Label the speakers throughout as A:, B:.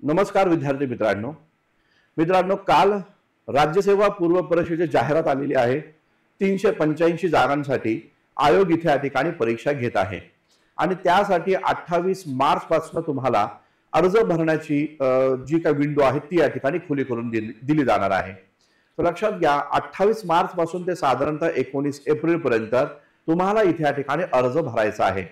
A: नमस्कार विद्यार्थी मित्रांनो काल राज्यसेवा पूर्व परीक्षेची जाहिरात आलेली आहे। 385 जागांसाठी आयोग इथे या ठिकाणी परीक्षा घेत आहे आणि त्यासाठी 28 मार्च पासून तुम्हाला अर्ज भरण्याची जी काही विंडो आहे ती या ठिकाणी खुली करून दिली जाणार आहे। तर लक्षात घ्या 28 मार्च पासून ते साधारणतः 19 एप्रिल पर्यंत तुम्हाला इथे या ठिकाणी अर्ज भरायचा आहे।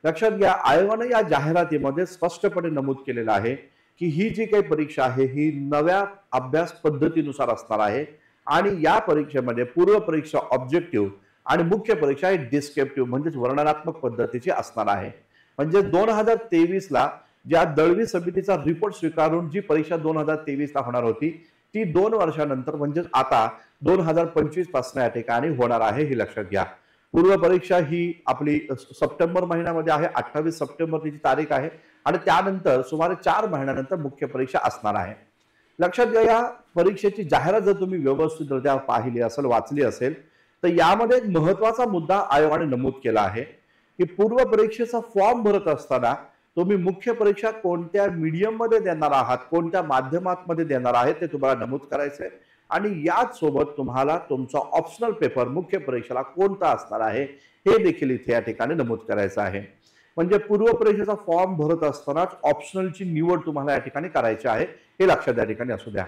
A: लक्षात घ्या आयोगाने या जाहिरातीमध्ये स्पष्टपणे नमूद केलेलं आहे की ही जी काही परीक्षा आहे ही नव्या अभ्यास पद्धतीनुसार असणार आहे आणि या परीक्षेमध्ये पूर्व परीक्षा ऑब्जेक्टिव्ह आणि मुख्य परीक्षा डिस्क्रिप्टिव्ह म्हणजे वर्णनात्मक पद्धतीची असणार आहे। म्हणजे 2023 ला ज्या दळवी समितीचा रिपोर्ट स्वीकारून जी परीक्षा 2023 ला होणार होती ती 2 वर्षानंतर म्हणजे आता 2025 पासून या ठिकाणी होणार आहे हे लक्षात घ्या। पूर्व परीक्षा ही आपली सप्टेंबर महिन्यामध्ये आहे, 28 सप्टेंबर तिची तारीख आहे आणि त्यानंतर सुमारे 4 महिन्यानंतर मुख्य परीक्षा असणार आहे। लक्षात घ्या या परीक्षेची जाहिरात जर तुम्ही व्यवस्थितरित्या पाहिली असेल वाचली असेल तर यामध्ये एक महत्त्वाचा मुद्दा आयोगाने नमूद केला आहे की पूर्व परीक्षेचा फॉर्म भरत असताना तुम्ही मुख्य परीक्षा कोणत्या मीडियम मध्ये देणार आहात, कोणत्या माध्यमात देणार आहे ते तुम्हाला नमूद करायचं आहे आणि याच सोबत तुम्हाला तुमचा ऑप्शनल पेपर मुख्य परीक्षेला कोणता असणार आहे हे देखील इथे या ठिकाणी नमूद करायचं आहे। म्हणजे पूर्व परीक्षेचा फॉर्म भरत असतानाच ऑप्शनलची निवड तुम्हाला या ठिकाणी करायची आहे हे लक्षात या ठिकाणी असू द्या।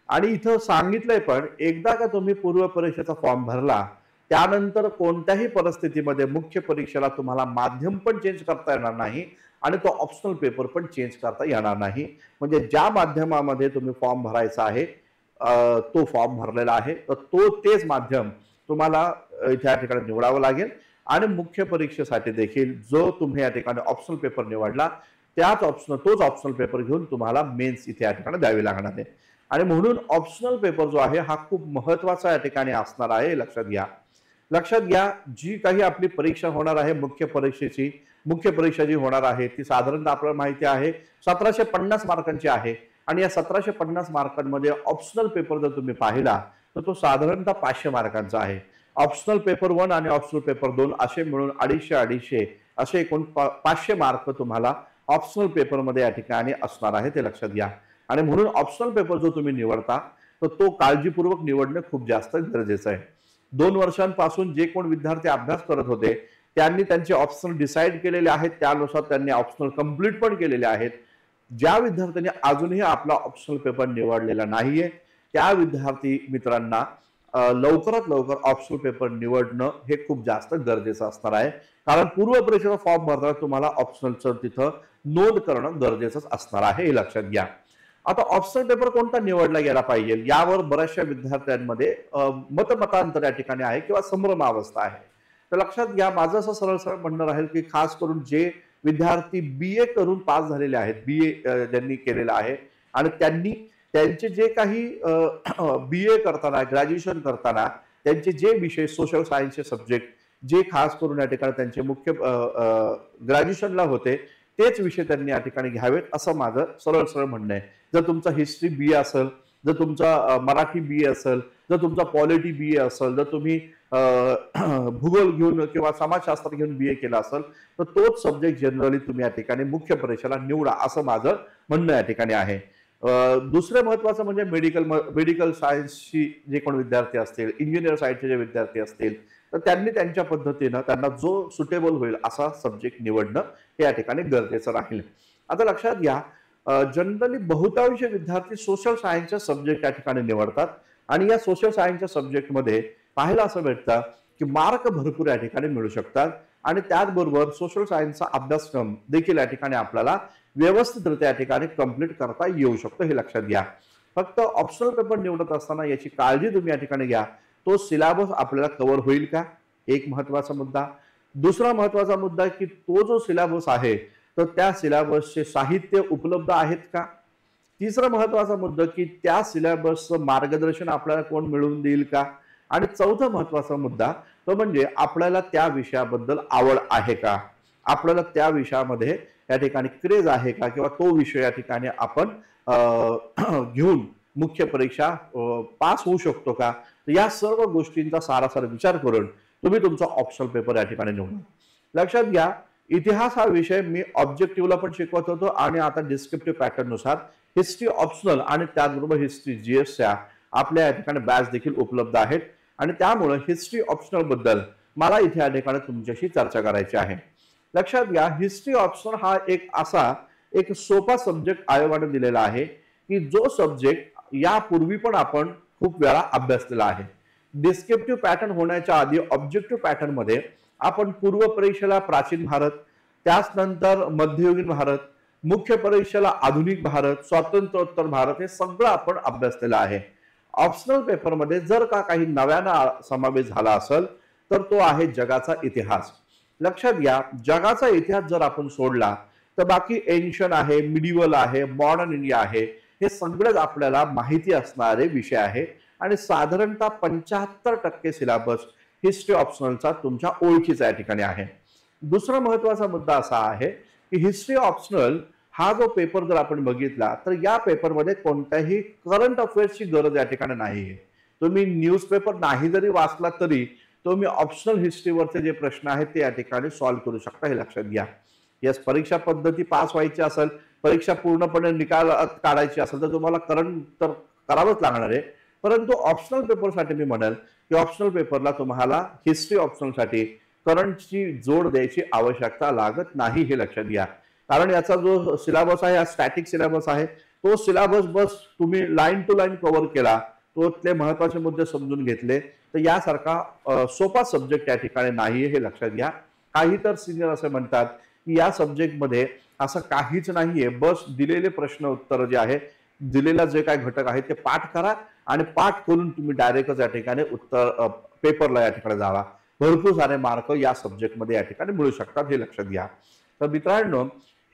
A: आणि इथं सांगितलंय पण एकदा का तुम्ही पूर्व परीक्षेचा फॉर्म भरला त्यानंतर कोणत्याही परिस्थितीमध्ये मुख्य परीक्षेला तुम्हाला माध्यम पण चेंज करता येणार नाही आणि तो ऑप्शनल पेपर पण चेंज करता येणार नाही। म्हणजे ज्या माध्यमामध्ये तुम्ही फॉर्म भरायचा आहे तो फॉर्म भरलेला आहे तर तेच माध्यम तुम्हाला इथे या ठिकाणी निवडावं लागेल आणि मुख्य परीक्षेसाठी देखील जो तुम्ही या ठिकाणी ऑप्शनल पेपर निवडला तोच ऑप्शनल पेपर घेऊन तुम्हाला मेन्स इथे या ठिकाणी द्यावी लागणार आहे। आणि म्हणून ऑप्शनल पेपर जो आहे हा खूप महत्त्वाचा या ठिकाणी असणार आहे लक्षात घ्या जी काही आपली परीक्षा होणार आहे मुख्य परीक्षा जी होणार आहे ती साधारणतः आपल्याला माहिती आहे 1750 मार्कांची आहे आणि या 1750 मार्कांमध्ये ऑप्शनल पेपर जर तुम्ही पाहिला तर तो साधारणतः 500 मार्कांचा आहे। ऑप्शनल पेपर 1 आणि ऑप्शनल पेपर 2 असे मिळून 250 असे एकूण 500 मार्क तुम्हाला ऑप्शनल पेपर मध्ये या ठिकाणी असणार आहे ते लक्षात घ्या। आणि म्हणून ऑप्शनल पेपर जो तुम्ही निवडता तर तो काळजीपूर्वक निवडणे खूप जास्त गरजेचं आहे। 2 वर्षांपासून जे कोण विद्यार्थी अभ्यास करत होते त्यांनी त्यांचे ऑप्शनल डिसाईड केलेले आहेत, त्यानुसार त्यांनी ऑप्शनल कंप्लीट पण केलेले आहेत। ज्या विद्यार्थ्यांनी अजूनही आपला ऑप्शनल पेपर निवडलेला नाहीये त्या विद्यार्थी मित्रांना लवकरात लवकर ऑप्शनल पेपर निवडणं हे खूप जास्त गरजेचं असणार आहे। कारण पूर्व परीक्षेचा फॉर्म भरताना तुम्हाला ऑप्शनलचं तिथं नोंद करणं गरजेचं असणार आहे हे लक्षात घ्या। आता ऑप्शनल पेपर कोणता निवडला गेला पाहिजे यावर बऱ्याचशा विद्यार्थ्यांमध्ये मतमतांतर या ठिकाणी आहे किंवा संभ्रमावस्था आहे। तर लक्षात घ्या माझं असं सरळ म्हणणं राहील की खास करून जे विद्यार्थी BA करून पास झालेले आहेत, BA ज्यांनी केलेलं आहे आणि त्यांचे जे काही BA करताना ग्रॅज्युएशन करताना त्यांचे जे विषय सोशल सायन्सचे सब्जेक्ट जे खास करून या ठिकाणी त्यांचे मुख्य ग्रॅज्युएशनला होते तेच विषय त्यांनी या ठिकाणी घ्यावेत असं माझं सरळ म्हणणं आहे। जर तुमचा हिस्ट्री BA असेल, जर तुमचा मराठी BA असेल, जर तुमचा पॉलिटी BA असेल, जर तुम्ही भूगोल घेऊन किंवा समाजशास्त्र घेऊन BA केला असेल तर तोच सब्जेक्ट जनरली तुम्ही या ठिकाणी मुख्य परीक्षेला निवडा असं माझं म्हणणं या ठिकाणी आहे। दुसरे महत्त्वाचं म्हणजे मेडिकल सायन्सची जे कोण विद्यार्थी असतील, इंजिनियर साईडचे जे विद्यार्थी असतील तर त्यांनी त्यांच्या पद्धतीनं त्यांना जो सुटेबल होईल असा सब्जेक्ट निवडणं हे या ठिकाणी गरजेचं राहील। आता लक्षात घ्या जनरली बहुतांश विद्यार्थी सोशल सायन्सचे सब्जेक्ट या ठिकाणी निवडतात आणि या सोशल सायन्सच्या सब्जेक्टमध्ये पाहायला असं भेटतं की मार्क भरपूर या ठिकाणी मिळू शकतात आणि त्याचबरोबर सोशल सायन्सचा अभ्यासक्रम देखील या ठिकाणी आपल्याला व्यवस्थितरित्या या ठिकाणी कंप्लीट करता येऊ शकतो हे लक्षात घ्या। फक्त ऑप्शनल पेपर निवडत असताना याची काळजी तुम्ही या ठिकाणी घ्या तो सिलेबस आपल्याला कव्हर होईल का, एक महत्त्वाचा मुद्दा। दुसरा महत्त्वाचा मुद्दा की तो जो सिलेबस आहे तर त्या सिलेबसचे साहित्य उपलब्ध आहेत का। तिसरा महत्त्वाचा मुद्दा की त्या सिलेबसचं मार्गदर्शन आपल्याला कोण मिळवून देईल का। आणि चौथा महत्त्वाचा मुद्दा तो म्हणजे आपल्याला त्या विषयाबद्दल आवड आहे का, आपल्याला त्या विषयामध्ये या ठिकाणी क्रेज आहे का किंवा तो विषय या ठिकाणी आपण घेऊन मुख्य परीक्षा पास होऊ शकतो का। या सर्व गोष्टींचा सारासार विचार करून तुम्ही तुमचा ऑप्शनल पेपर या ठिकाणी निवडा। लक्षात घ्या इतिहास हा विषय मी ऑब्जेक्टिव्हला पण शिकवत होतो आणि आता डिस्क्रिप्टिव्ह पॅटर्न नुसार हिस्ट्री ऑप्शनल आणि त्याचबरोबर हिस्ट्री जीएसच्या आपल्या या ठिकाणी बॅच देखील उपलब्ध आहेत आणि त्यामुळे हिस्ट्री ऑप्शनल बद्दल मला इथे या ठिकाणी तुमच्याशी चर्चा करायची आहे। लक्षात घ्या, हिस्ट्री ऑप्शनल हा एक सोपा सब्जेक्ट आयोगाने दिलेला आहे की जो सब्जेक्ट यापूर्वी पण आपण खूप वेळा अभ्यासलेला आहे। डिस्क्रिप्टिव्ह पॅटर्न होण्याच्या आधी ऑब्जेक्टिव्ह पॅटर्न मध्ये आपण पूर्व परीक्षेला प्राचीन भारत, त्याच नंतर मध्ययुगीन भारत, मुख्य परीक्षेला आधुनिक भारत, स्वातंत्र्योत्तर भारत हे सगळं आपण अभ्यासलेलं आहे। ऑप्शनल पेपर मध्ये जर का काही नव्यानं समावेश झाला असेल तर तो आहे जगाचा इतिहास। लक्षात घ्या, जगाचा इतिहास जर आपण सोडला तर बाकी एन्शियंट आहे, मिडिवल आहे, मॉडर्न इंडिया आहे, हे सगळेच आपल्याला माहिती असणारे विषय आहे आणि साधारणतः 75% सिलेबस हिस्ट्री ऑप्शनलचा तुमच्या ओळखीचा या ठिकाणी आहे। दुसरा महत्वाचा मुद्दा असा आहे की हिस्ट्री ऑप्शनल हा जो पेपर जर आपण बघितला तर या पेपरमध्ये कोणत्याही करंट अफेअर्सची गरज या ठिकाणी नाहीये। तुम्ही न्यूजपेपर नाही जरी वाचला तरी तुम्ही ऑप्शनल हिस्ट्रीवरचे जे प्रश्न आहेत ते या ठिकाणी सॉल्व्ह करू शकता, हे लक्षात घ्या। यस, परीक्षा पद्धती पास व्हायची असेल, परीक्षा पूर्णपणे निकाल काढायची असेल तर तुम्हाला करंट तर करावंच लागणार आहे, परंतु ऑप्शनल पेपरसाठी मी म्हणेल की ऑप्शनल पेपरला तुम्हाला हिस्ट्री ऑप्शनलसाठी करंटची जोड द्यायची आवश्यकता लागत नाही, हे लक्षात घ्या। कारण याचा जो सिलेबस आहे हा स्टॅटिक सिलेबस आहे, तो सिलेबस बस तुम्ही लाईन टू लाईन कव्हर केला, तो ते महत्वाचे मुद्दे समजून घेतले तर यासारखा सोपा सब्जेक्ट या ठिकाणी नाहीये, हे लक्षात घ्या। काही तर सिनियर असे म्हणतात की या सब्जेक्टमध्ये असं काहीच नाहीये, बस दिलेले प्रश्न उत्तर जे आहे, दिलेला जे काही घटक आहे ते पाठ करा आणि पाठ करून तुम्ही डायरेक्टच या ठिकाणी उत्तर पेपरला या ठिकाणी जावा। भरपूर सारे मार्क या सब्जेक्टमध्ये या ठिकाणी मिळू शकतात, हे लक्षात घ्या। तर मित्रांनो,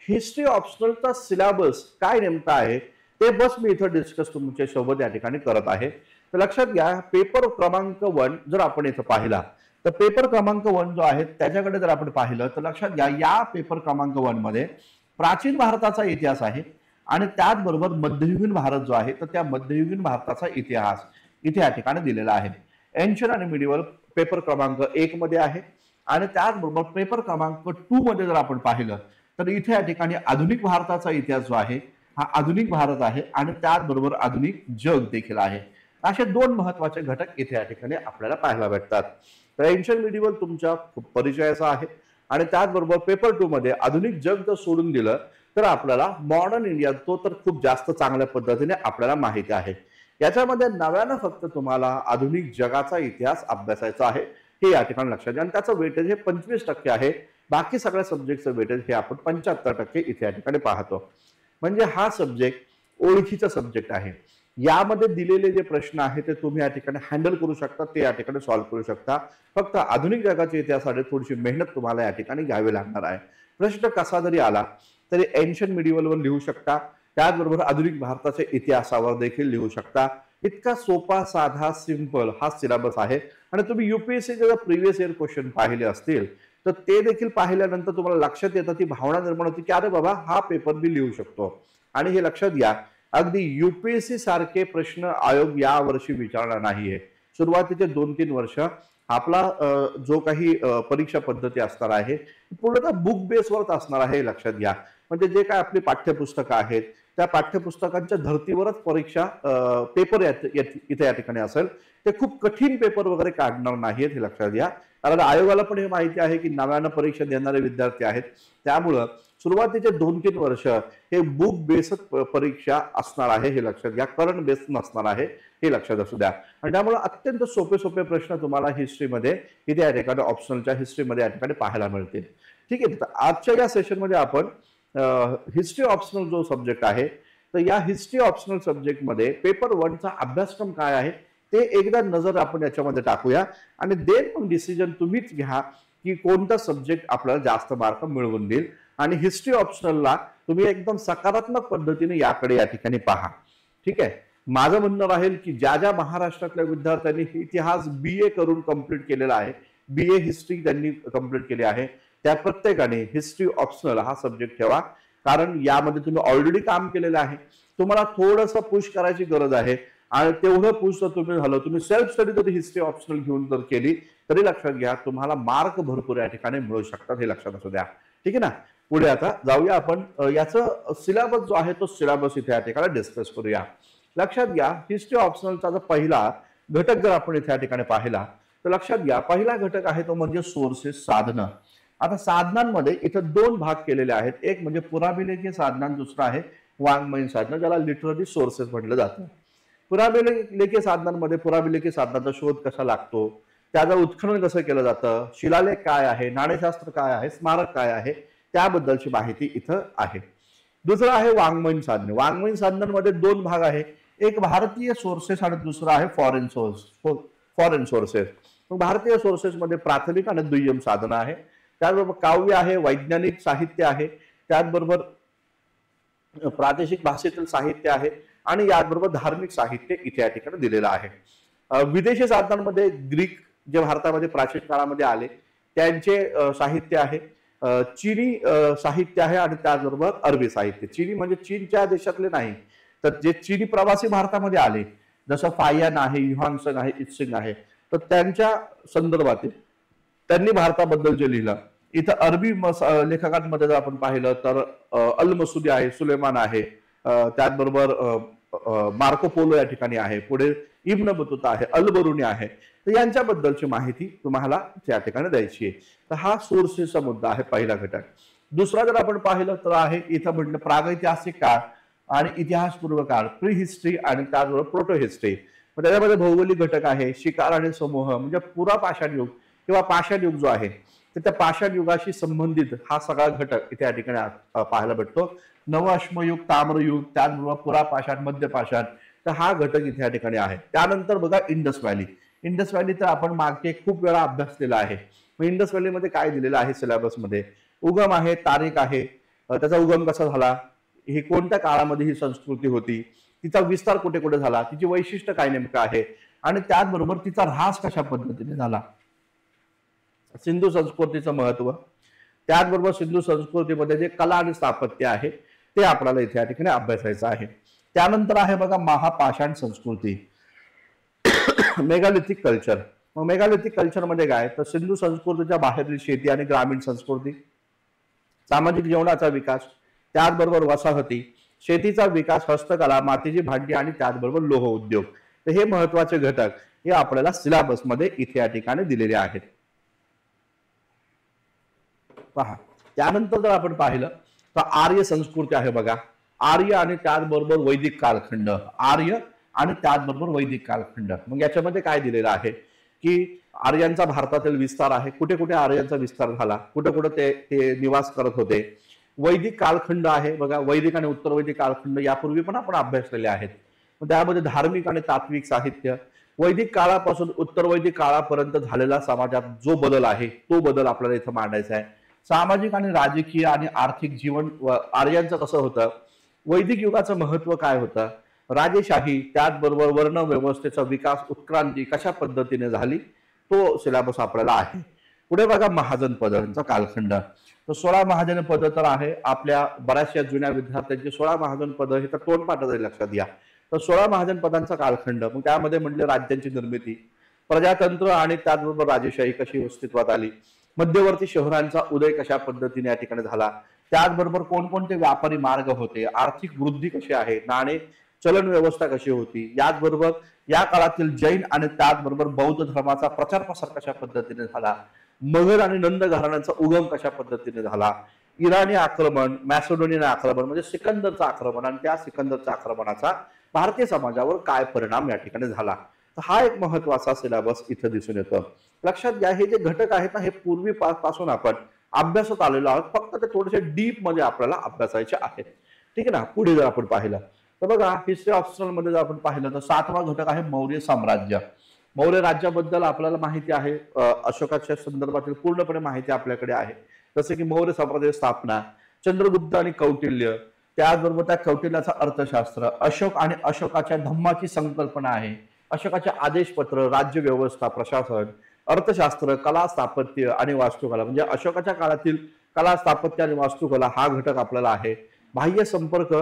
A: हिस्ट्री ऑप्शनलचा सिलेबस काय नेमका आहे ते बस मी इथं डिस्कस तुमच्या सोबत या ठिकाणी करत आहे। तर लक्षात घ्या, पेपर क्रमांक 1 जर आपण इथं पाहिला तर पेपर क्रमांक 1 जो आहे त्याच्याकडे जर आपण पाहिलं तर लक्षात घ्या, या पेपर क्रमांक 1 मध्ये प्राचीन भारताचा इतिहास आहे आणि त्याचबरोबर मध्ययुगीन भारत जो आहे तर त्या मध्ययुगीन भारताचा इतिहास इथे या ठिकाणी दिलेला आहे। एन्शियंट आणि मिडिवल पेपर क्रमांक 1 मध्ये आहे आणि त्याचबरोबर पेपर क्रमांक 2 मध्ये जर आपण पाहिलं तर इथे या ठिकाणी आधुनिक भारताचा इतिहास जो आहे हा आधुनिक भारत आहे आणि त्याचबरोबर आधुनिक जग देखील आहे। असे दोन महत्वाचे घटक इथे या ठिकाणी आपल्याला पाहायला भेटतात। तर एन्शियंट मिडिवल तुमच्या परिचयाचा आहे आणि त्याचबरोबर पेपर 2 मध्ये आधुनिक जग जर सोडून दिलं तर आपल्याला मॉडर्न इंडिया तो तर खूप जास्त चांगल्या पद्धतीने आपल्याला माहिती आहे। याच्यामध्ये नव्यानं फक्त तुम्हाला आधुनिक जगाचा इतिहास अभ्यासायचा आहे, हे या ठिकाणी लक्षात घ्या। आणि त्याचं वेटेज हे 25% आहे, बाकी सगळ्या सब्जेक्टचं वेटेज हे आपण 75% इथे या ठिकाणी पाहतो। म्हणजे हा सब्जेक्ट ओळखीचा सब्जेक्ट आहे, यामध्ये दिलेले जे प्रश्न आहेत ते तुम्ही या ठिकाणी हँडल करू शकता, ते या ठिकाणी सॉल्व्ह करू शकता। फक्त आधुनिक जगाच्या इतिहासासाठी थोडीशी मेहनत तुम्हाला या ठिकाणी घ्यावी लागणार आहे। प्रश्न कसा जरी आला तरी एन्शियंट मिडिवलवर लिहू शकता, त्याचबरोबर आधुनिक भारताच्या इतिहासावर देखील लिहू शकता। इतका सोपा साधा सिंपल हा सिलेबस आहे आणि तुम्ही यूपीएससीचे जर प्रिव्हियस इयर क्वेश्चन पाहिले असतील तर ते देखील पाहिल्यानंतर तुम्हाला लक्षात येतं, ती भावना निर्माण होती की अरे बाबा हा पेपर मी लिहू शकतो। आणि हे लक्षात घ्या, अगदी यूपीएससी सारखे प्रश्न आयोग या वर्षी विचारणार नाहीये। सुरुवातीचे 2-3 वर्ष आपला जो काही परीक्षा पद्धती असणार आहे पूर्णतः बुक बेसवरच असणार आहे, हे लक्षात घ्या। म्हणजे जे काय आपली पाठ्यपुस्तकं आहेत त्या पाठ्यपुस्तकांच्या धर्तीवरच परीक्षा पेपर इथे या ठिकाणी असेल, ते खूप कठीण पेपर वगैरे काढणार नाहीत, हे लक्षात घ्या। कारण आयोगाला पण हे माहिती आहे की नव्यानं परीक्षा देणारे विद्यार्थी आहेत, त्यामुळं सुरुवातीचे 2-3 वर्ष हे बुक बेस्ड परीक्षा असणार आहे, हे लक्षात घ्या। करंट बेस्ड नसणार आहे, हे लक्षात असू द्या। आणि त्यामुळे अत्यंत सोपे प्रश्न तुम्हाला हिस्ट्रीमध्ये इथे या ठिकाणी ऑप्शनलच्या हिस्ट्रीमध्ये या ठिकाणी पाहायला मिळतील। ठीक आहे, तर आजच्या या सेशनमध्ये आपण हिस्ट्री ऑप्शनल जो सब्जेक्ट आहे तर या हिस्ट्री ऑप्शनल सब्जेक्टमध्ये पेपर 1चा अभ्यासक्रम काय आहे ते एकदा नजर आपण याच्यामध्ये टाकूया आणि देन मग डिसिजन तुम्हीच घ्या की कोणता सब्जेक्ट आपल्याला जास्त मार्क मिळवून देईल। आणि हिस्ट्री ऑप्शनलला तुम्ही एकदम सकारात्मक पद्धतीने याकडे या ठिकाणी पहा। ठीक आहे, माझं म्हणणं राहील की ज्या ज्या महाराष्ट्रातल्या विद्यार्थ्यांनी इतिहास BA करून कंप्लीट केलेला आहे, BA हिस्ट्री त्यांनी कंप्लीट केली आहे, त्या प्रत्येकाने हिस्ट्री ऑप्शनल हा सब्जेक्ट ठेवा। कारण यामध्ये तुम्ही ऑलरेडी काम केलेलं आहे, तुम्हाला थोडंसं पुश करायची गरज आहे आणि तेवढं पुश जर तुम्ही झालं, तुम्ही सेल्फ स्टडी जरी हिस्ट्री ऑप्शनल घेऊन जर केली तरी लक्षात घ्या तुम्हाला मार्क भरपूर या ठिकाणी मिळू शकतात, हे लक्षात असू द्या। ठीक आहे ना. पुढे आता जाऊया आपण याचं सिलेबस जो आहे तो सिलेबस इथे या ठिकाणी डिस्कस करूया. लक्षात घ्या, हिस्ट्री ऑप्शनलचा जो पहिला घटक जर आपण इथे या ठिकाणी पाहिला तर लक्षात घ्या, पहिला घटक आहे तो म्हणजे सोर्सेस, साधनं. आता साधनांमध्ये इथं दोन भाग केलेले आहेत. एक म्हणजे पुराभिलेखीय साधनं, दुसरा आहे वाङ्मयीन साधनं, ज्याला लिटररी सोर्सेस म्हटलं जातं. पुराभिलेखीय साधनांमध्ये पुराभिलेखीय साधनाचा शोध कसा लागतो, त्याचं उत्खनन कसं केलं जातं, शिलालेख काय आहे, नाणेशास्त्र काय आहे, स्मारक काय आहे, त्याबद्दलची माहिती इथं आहे. दुसरं आहे वाङ्मयीन साधने. वाङ्मयीन साधनांमध्ये दोन भाग आहे. एक भारतीय सोर्सेस आणि दुसरा आहे फॉरेन सोर्सेस. भारतीय सोर्सेस मध्ये प्राथमिक आणि दुय्यम साधनं आहे. त्याचबरोबर काव्य आहे, वैज्ञानिक साहित्य आहे, त्याचबरोबर प्रादेशिक भाषेतील साहित्य आहे आणि याचबरोबर धार्मिक साहित्य इथे या ठिकाणी दिलेलं आहे. विदेशी साधनांमध्ये ग्रीक जे भारतामध्ये प्राचीन काळामध्ये आले त्यांचे साहित्य आहे, चीनी साहित्य आहे आणि त्याचबरोबर अरबी साहित्य. चीनी म्हणजे चीनच्या देशातले नाही, तर जे चीनी प्रवासी भारतामध्ये आले जसं फायन आहे, युहानसंग आहे, इत्सिंग आहे, तर त्यांच्या संदर्भात त्यांनी भारताबद्दल जे लिहिलं. इथं अरबी लेखकांमध्ये जर आपण पाहिलं तर अल मसुदी आहे, सुलेमान आहे, त्याचबरोबर मार्को पोलो या ठिकाणी आहे, पुढे इब्न बतुता आहे, अल बरुनी आहे. तर यांच्याबद्दलची माहिती तुम्हाला त्या ठिकाणी द्यायची आहे. तर हा सोर्सेसचा मुद्दा आहे, पहिला घटक. दुसरा जर आपण पाहिलं तर आहे इथं म्हटलं प्रागैतिहासिक काळ आणि इतिहासपूर्व काळ, प्री हिस्ट्री आणि त्याचबरोबर प्रोटो हिस्ट्री. त्याच्यामध्ये भौगोलिक घटक आहे, शिकार आणि समूह म्हणजे पुरा पाषाण युग किंवा पाषाण युग जो आहे तर त्या पाषाण युगाशी संबंधित हा सगळा घटक इथे या ठिकाणी पाहायला भेटतो. नव अश्मयुग, ताम्रयुग, त्याचबरोबर पुरा पाषाण, मध्य पाषाण, तर हा घटक इथे या ठिकाणी आहे. त्यानंतर बघा इंडस व्हॅली. इंडस व्हॅली तर आपण मागे खूप वेळा अभ्यासलेला आहे. इंडस व्हॅलीमध्ये काय दिलेलं आहे सिलेबसमध्ये, उगम आहे, तारीख आहे, त्याचा उगम कसा झाला, ही कोणत्या काळामध्ये ही संस्कृती होती, तिचा विस्तार कुठे कुठे झाला, तिची वैशिष्ट्य काय नेमकं आहे आणि त्याचबरोबर तिचा ऱ्हास कशा पद्धतीने झाला, सिंधू संस्कृतीचं महत्व, त्याचबरोबर सिंधू संस्कृतीमध्ये जे कला आणि स्थापत्य आहे ते आपल्याला इथे या ठिकाणी अभ्यासायचं आहे. त्यानंतर आहे बघा महापाषाण संस्कृती, मेगालिथिक कल्चर. मग मेगालिथिक कल्चर मध्ये काय, तर सिंधू संस्कृतीच्या बाहेरील शेती आणि ग्रामीण संस्कृती, सामाजिक जीवनाचा विकास, त्याचबरोबर वसाहती, शेतीचा विकास, हस्तकला, मातीची भांडी आणि त्याचबरोबर लोह उद्योग. तर हे महत्वाचे घटक हे आपल्याला सिलेबस मध्ये इथे या ठिकाणी दिलेले आहेत. पहा, त्यानंतर जर आपण पाहिलं तर आर्य संस्कृती आहे बघा, आर्य आणि त्याचबरोबर वैदिक कालखंड, आर्य आणि त्याचबरोबर वैदिक कालखंड. मग याच्यामध्ये काय दिलेलं आहे की आर्यांचा भारतातील विस्तार आहे, कुठे कुठे आर्यांचा विस्तार झाला, कुठे कुठे ते निवास करत होते. वैदिक कालखंड आहे बघा, वैदिक आणि उत्तर वैदिक कालखंड यापूर्वी पण आपण अभ्यासलेले आहेत. त्यामध्ये धार्मिक आणि तात्विक साहित्य, वैदिक काळापासून उत्तर वैदिक काळापर्यंत झालेला समाजात जो बदल आहे तो बदल आपल्याला इथं मांडायचा आहे. सामाजिक आणि राजकीय आणि आर्थिक जीवन आर्यांचं कसं होतं, वैदिक युगाचं महत्व काय होतं, राजेशाही, त्याचबरोबर वर्ण व्यवस्थेचा विकास, उत्क्रांती कशा पद्धतीने झाली, तो सिलेबस आपल्याला आहे. पुढे बघा महाजन पदांचा कालखंड. तर 16 महाजन पद तर आहे आपल्या बऱ्याचशा जुन्या विद्यार्थ्यांची 16 महाजन पद हे तर तोंडपाठ लक्षात घ्या. तर 16 महाजन पदांचा कालखंड, मग त्यामध्ये म्हणजे राज्यांची निर्मिती, प्रजातंत्र आणि त्याचबरोबर राजेशाही कशी अस्तित्वात आली, मध्यवर्ती शहरांचा उदय कशा पद्धतीने या ठिकाणी झाला, त्याचबरोबर कोणकोणते व्यापारी मार्ग होते, आर्थिक वृद्धी कशी आहे, नाणे चलन व्यवस्था कशी होती, याचबरोबर या काळातील जैन आणि त्याचबरोबर बौद्ध धर्माचा प्रचार प्रसार कशा पद्धतीने झाला, मगर आणि नंद घराण्यांचा उगम कशा पद्धतीने झाला, इराणी आक्रमण, मॅसेडोनियन आक्रमण म्हणजे सिकंदरचं आक्रमण आणि त्या सिकंदरच्या आक्रमणाचा भारतीय समाजावर काय परिणाम या ठिकाणी झाला. तर हा एक महत्वाचा सिलेबस इथं दिसून येतो. लक्षात घ्या, हे जे घटक आहेत ना हे पूर्वी पासून आपण अभ्यासात आलेलो आहोत, फक्त ते थोडेसे डीप मध्ये आपल्याला अभ्यासायचे आहेत. ठीक आहे ना. पुढे जर आपण पाहिलं तर बघा हिस्ट्री ऑप्शनल मध्ये जर आपण पाहिलं तर 7वा घटक आहे मौर्य साम्राज्य. मौर्य राज्याबद्दल आपल्याला माहिती आहे, अशोकाच्या संदर्भातील पूर्णपणे माहिती आपल्याकडे आहे. जसे की मौर्य साम्राज्याची स्थापना, चंद्रगुप्त आणि कौटिल्य, त्याचबरोबर त्या कौटिल्याचा अर्थशास्त्र, अशोक आणि अशोकाच्या धम्माची संकल्पना आहे, अशोकाचे आदेशपत्र, राज्य व्यवस्था, प्रशासन, अर्थशास्त्र, कला, स्थापत्य आणि वास्तुकला म्हणजे अशोकाच्या काळातील कला, स्थापत्य आणि वास्तुकला हा घटक आपल्याला आहे. बाह्य संपर्क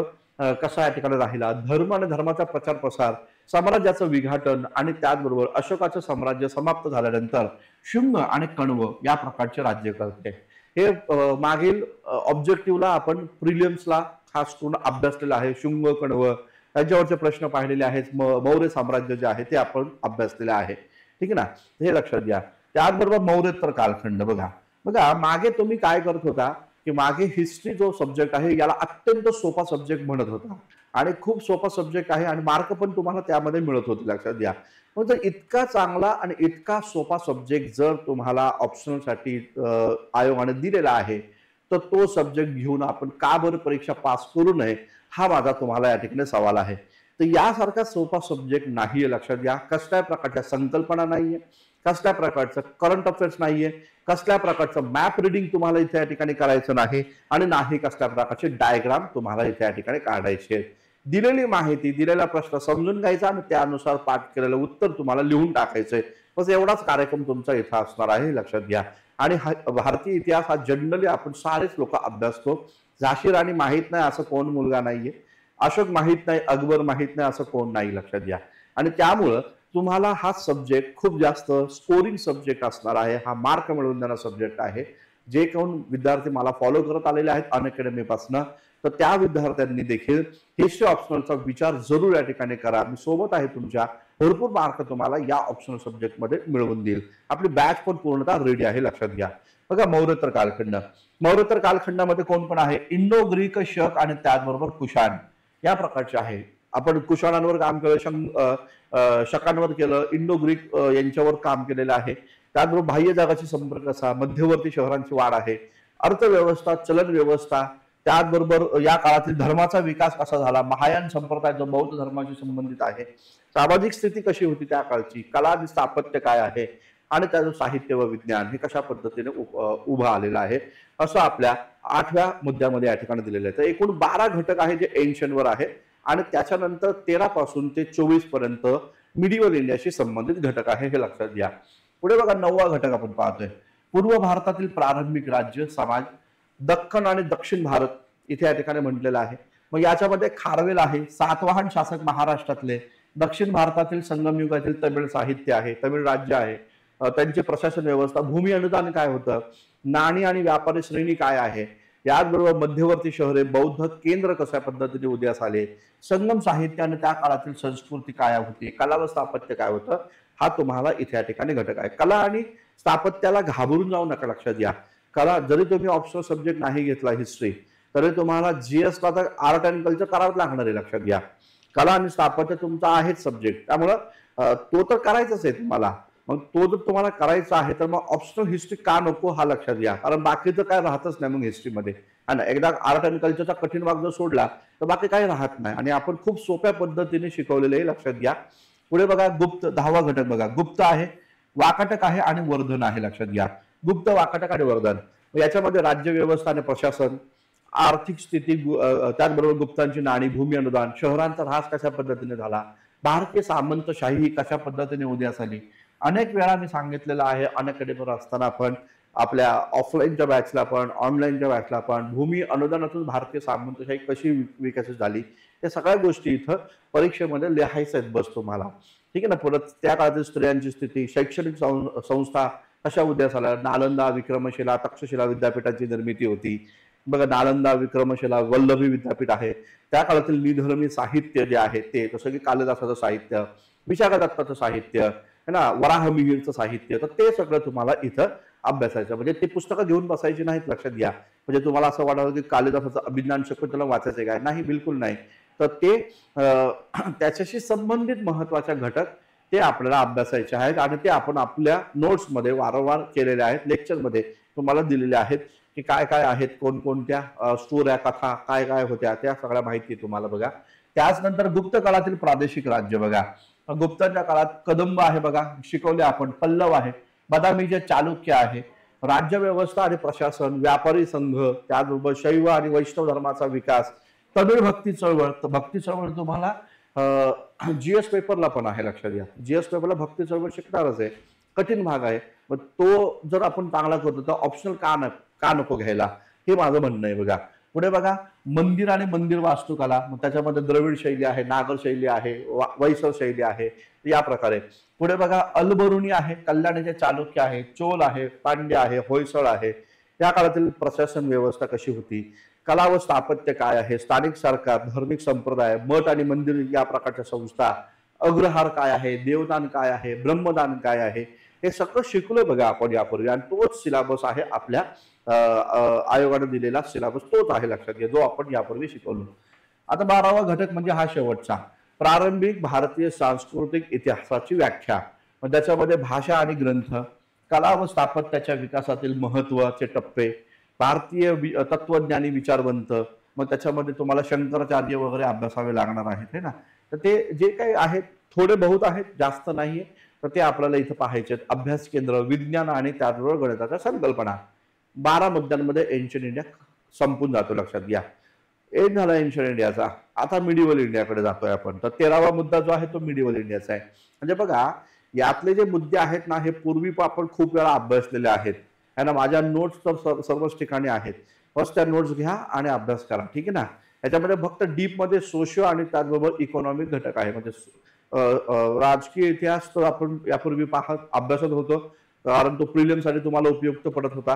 A: कसा या ठिकाणी राहिला, धर्म आणि धर्माचा प्रचार प्रसार, साम्राज्याचं विघाटन आणि त्याचबरोबर अशोकाचं साम्राज्य समाप्त झाल्यानंतर शुंग आणि कण्व या प्रकारचे राज्य करते. हे मागील ऑब्जेक्टिव्हला आपण प्रिलियम्सला खास करून अभ्यासलेलं आहे. शुंग कण्व यांच्यावरचे प्रश्न पाहिलेले आहेत. मौर्य साम्राज्य जे आहे ते आपण अभ्यासलेलं आहे. ठीक आहे ना, हे लक्षात घ्या. त्याचबरोबर मौर्योत्तर कालखंड बघा. बघा मागे तुम्ही काय करत होता की मागे हिस्ट्री जो सब्जेक्ट आहे याला अत्यंत सोपा सब्जेक्ट म्हणत होता आणि खूप सोपा सब्जेक्ट आहे आणि मार्क पण तुम्हाला त्यामध्ये मिळत होते. लक्षात घ्या. मग जर इतका चांगला आणि इतका सोपा सब्जेक्ट जर तुम्हाला ऑप्शनलसाठी आयोगाने दिलेला आहे तर तो सब्जेक्ट घेऊन आपण का बरं परीक्षा पास करू नये, हा माझा तुम्हाला या ठिकाणी सवाल आहे. तर यासारखा सोपा सब्जेक्ट नाहीये. लक्षात घ्या. कसल्या प्रकारच्या संकल्पना नाहीये, कसल्या प्रकारचं करंट अफेअर्स नाहीये, कसल्या प्रकारचं मॅप रिडिंग तुम्हाला इथे या ठिकाणी करायचं नाही आणि नाही कसल्या प्रकारचे डायग्राम तुम्हाला इथे या ठिकाणी काढायचे आहेत. दिलेली माहिती, दिलेला प्रश्न समजून घ्यायचा आणि त्यानुसार पाठ केलेलं उत्तर तुम्हाला लिहून टाकायचंय. बस एवढाच कार्यक्रम तुमचा इथं असणार आहे. लक्षात घ्या. आणि भारतीय इतिहास हा जनरली आपण सारेच लोक अभ्यासतो. झाशी राणी माहित नाही असं कोण मुलगा नाहीये, अशोक माहित नाही, अकबर माहित नाही असं कोण नाही. लक्षात घ्या. आणि त्यामुळं तुम्हाला हा सब्जेक्ट खूप जास्त स्कोरिंग सब्जेक्ट असणार आहे. हा मार्क मिळवून देणारा सब्जेक्ट आहे. जे कोण विद्यार्थी मला फॉलो करत आलेले आहेत अनअकॅडमीपासून, तर त्या विद्यार्थ्यांनी देखील हिस्ट्री ऑप्शनलचा विचार जरूर या ठिकाणी करा. मी सोबत आहे तुमच्या. भरपूर मार्क तुम्हाला या ऑप्शनल सब्जेक्टमध्ये मिळवून देईल. आपली बॅच पण पूर्णतः रेडी आहे. लक्षात घ्या. बघा मौर्योत्तर कालखंड. मौर्योत्तर कालखंडामध्ये कोण पण आहे? इंडो ग्रीक, शक आणि त्याचबरोबर कुशाण या प्रकारचे आहे. आपण कुशाणांवर काम केलं, शकांवर केलं, इंडो ग्रीक यांच्यावर काम केलेलं आहे. त्याचबरोबर बाह्य जगाशी संपर्क कसा, मध्यवर्ती शहरांची वाढ आहे, अर्थव्यवस्था, चलन व्यवस्था, त्याचबरोबर या काळातील धर्माचा विकास कसा झाला, महायान संप्रदाय जो बौद्ध धर्माशी संबंधित आहे, सामाजिक स्थिती कशी होती त्या काळची, कला आणि स्थापत्य काय आहे आणि त्याचं साहित्य व विज्ञान हे कशा पद्धतीने उभं आलेलं आहे, असं आपल्या 8व्या मुद्द्यामध्ये या ठिकाणी दिलेलं आहे. तर एकूण 12 घटक आहे जे एन्शनवर आहे आणि त्याच्यानंतर 13 पासून ते 24 पर्यंत मिडिवल इंडियाशी संबंधित घटक आहे. हे लक्षात घ्या. पुढे बघा 9वा घटक आपण पाहतोय. पूर्व भारतातील प्रारंभिक राज्य समाज, दख्खन आणि दक्षिण भारत इथे या ठिकाणी म्हटलेलं आहे. मग याच्यामध्ये खारवेल आहे, सातवाहन शासक महाराष्ट्रातले, दक्षिण भारतातील संगम युगातील तमिळ साहित्य आहे, तमिळ राज्य आहे, त्यांची प्रशासन व्यवस्था, भूमी अनुदान काय होतं, नाणी आणि व्यापारी श्रेणी काय आहे, याचबरोबर मध्यवर्ती शहरे, बौद्ध केंद्र कशा पद्धतीने उदयास आले, संगम साहित्य आणि त्या काळातील संस्कृती काय होती, कला व स्थापत्य काय होतं, हा तुम्हाला इथे या ठिकाणी घटक आहे. कला आणि स्थापत्याला घाबरून जाऊ नका. लक्षात घ्या. कला जरी तुम्ही ऑप्शनल सब्जेक्ट नाही घेतला हिस्ट्री, तरी तुम्हाला जीएस ला तर आर्ट अँड कल्चर करावंच लागणार आहे. लक्षात घ्या. कला आणि स्थापत्य तुमचा आहेच सब्जेक्ट, त्यामुळं तो तर करायचाच आहे तुम्हाला. मग तो जर तुम्हाला करायचा आहे तर मग ऑप्शनल हिस्ट्री का नको हा लक्षात घ्या, कारण बाकीचं काय राहतच नाही मग हिस्ट्रीमध्ये. आणि एकदा आर्ट अँड कल्चरचा कठीण भाग जर सोडला तर बाकी काही राहत नाही आणि आपण खूप सोप्या पद्धतीने शिकवलेलं आहे. लक्षात घ्या. पुढे बघा गुप्त, 10वा घटक बघा. गुप्त आहे, वाकाटक आहे आणि वर्धन आहे. लक्षात घ्या. गुप्त, वाकाटक आणि वर्धन याच्यामध्ये राज्य व्यवस्था आणि प्रशासन, आर्थिक स्थिती, त्याचबरोबर गुप्तांची नाणी, भूमी अनुदान, शहरांचा ऱ्हास कशा पद्धतीने झाला, भारतीय सामंतशाही कशा पद्धतीने उदयास आली. अनेक वेळा मी सांगितलेलं आहे अनअकॅडमीवर असताना पण, आपल्या ऑफलाईनच्या बॅचला पण, ऑनलाईनच्या बॅचला पण, भूमी अनुदानातून भारतीय सामंतशाही कशी विकसित झाली या सगळ्या गोष्टी इथं परीक्षेमध्ये लिहायच्या आहेत बस तुम्हाला. ठीक आहे ना. परत त्या काळातील स्त्रियांची स्थिती, शैक्षणिक संस्था कशा उदयास आल्या, नालंदा, विक्रमशिला, तक्षशिला विद्यापीठाची निर्मिती होती. बघा नालंदा, विक्रमशिला, वल्लभी विद्यापीठ आहे. त्या काळातील निधर्मी साहित्य जे आहे ते, जसं की कालिदासाचं साहित्य, विशाखा दत्ताचं साहित्य है ना, वराहमिहिरचं साहित्य, तर ते सगळं तुम्हाला इथं अभ्यासायचं. म्हणजे ते पुस्तकं घेऊन बसायची नाहीत. लक्षात घ्या. म्हणजे तुम्हाला असं वाटतं की कालिदासाचं अभिज्ञान शकुंतला वाचायचं काय, नाही, बिलकुल नाही. तर ते त्याच्याशी संबंधित महत्वाचे घटक ते आपल्याला अभ्यासायचे आहेत आणि ते आपण आपल्या नोट्समध्ये वारंवार केलेले आहेत, लेक्चरमध्ये तुम्हाला दिलेले आहेत की काय काय आहेत, कोणकोणत्या स्टोऱ्या, कथा काय काय होत्या, त्या सगळ्या माहिती तुम्हाला बघा. त्याचनंतर गुप्त काळातील प्रादेशिक राज्य बघा. गुप्तांच्या काळात कदंब आहे बघा, शिकवले आपण, पल्लव आहे, बदामीचे चालुक्य आहे, राज्य व्यवस्था आणि प्रशासन, व्यापारी संघ, त्याचबरोबर शैव आणि वैष्णव धर्माचा विकास, तमिळ भक्ती चळवळ. तर भक्ती चळवळ तुम्हाला जीएस पेपरला पण आहे. लक्षात घ्या. जीएस पेपरला भक्ती चळवळ शिकणारच आहे, कठीण भाग आहे. मग तो जर आपण चांगला करतो तर ऑप्शनल का नको घ्यायला, हे माझं म्हणणं आहे बघा. पुढे बघा मंदिर आणि मंदिर वास्तुकला. मग त्याच्यामध्ये द्रविड शैली आहे, नागर शैली आहे, वैसव शैली आहे, या प्रकारे. पुढे बघा अलबरुणी आहे, कल्याणीचे चालुक्य आहे, चोल आहे, पांड्य आहे, होयसळ आहे, या काळातील प्रशासन व्यवस्था कशी होती, कला व स्थापत्य काय आहे, स्थानिक सरकार, धार्मिक संप्रदाय, मठ आणि मंदिर या प्रकारच्या संस्था, अग्रहार काय आहे, देवदान काय आहे, ब्रह्मदान काय आहे, हे सगळं शिकलोय बघा आपण यापूर्वी. आणि तोच सिलेबस आहे आपल्या आयोगाने दिलेला सिलेबस, तोच आहे लक्षात घ्या, जो आपण यापूर्वी शिकवलो. आता 12वा घटक म्हणजे हा शेवटचा, प्रारंभिक भारतीय सांस्कृतिक इतिहासाची व्याख्या. मग त्याच्यामध्ये भाषा आणि ग्रंथ, कला व स्थापत्याच्या विकासातील महत्वाचे टप्पे, भारतीय तत्वज्ञानी विचारवंत, मग त्याच्यामध्ये तुम्हाला शंकराचार्य वगैरे अभ्यासावे लागणार आहेत है ना. तर ते जे काही आहेत थोडे बहुत आहेत, जास्त नाहीये, तर ते आपल्याला इथं पाहायचे. अभ्यास केंद्र, विज्ञान आणि त्याचबरोबर गणिताच्या संकल्पना. 12 मुद्द्यांमध्ये एन्शियंट इंडिया संपून जातो लक्षात घ्या. एक झाला एन्शियंट इंडियाचा. आता मिडिवल इंडियाकडे जातोय आपण. तर 13वा मुद्दा जो आहे तो मिडिवल इंडियाचा आहे. म्हणजे बघा यातले जे मुद्दे आहेत ना, हे पूर्वी आपण खूप वेळा अभ्यासलेले आहेत है ना. माझ्या नोट्स तर सर्वच ठिकाणी आहेत, बस त्या नोट्स घ्या आणि अभ्यास करा, ठीक आहे ना. याच्यामध्ये फक्त डीप मध्ये सोशिओ आणि त्याचबरोबर इकॉनॉमिक घटक आहे. म्हणजे राजकीय इतिहास तर आपण यापूर्वी अभ्यासत होतो, कारण तो प्रिलिम्ससाठी तुम्हाला उपयुक्त पडत होता.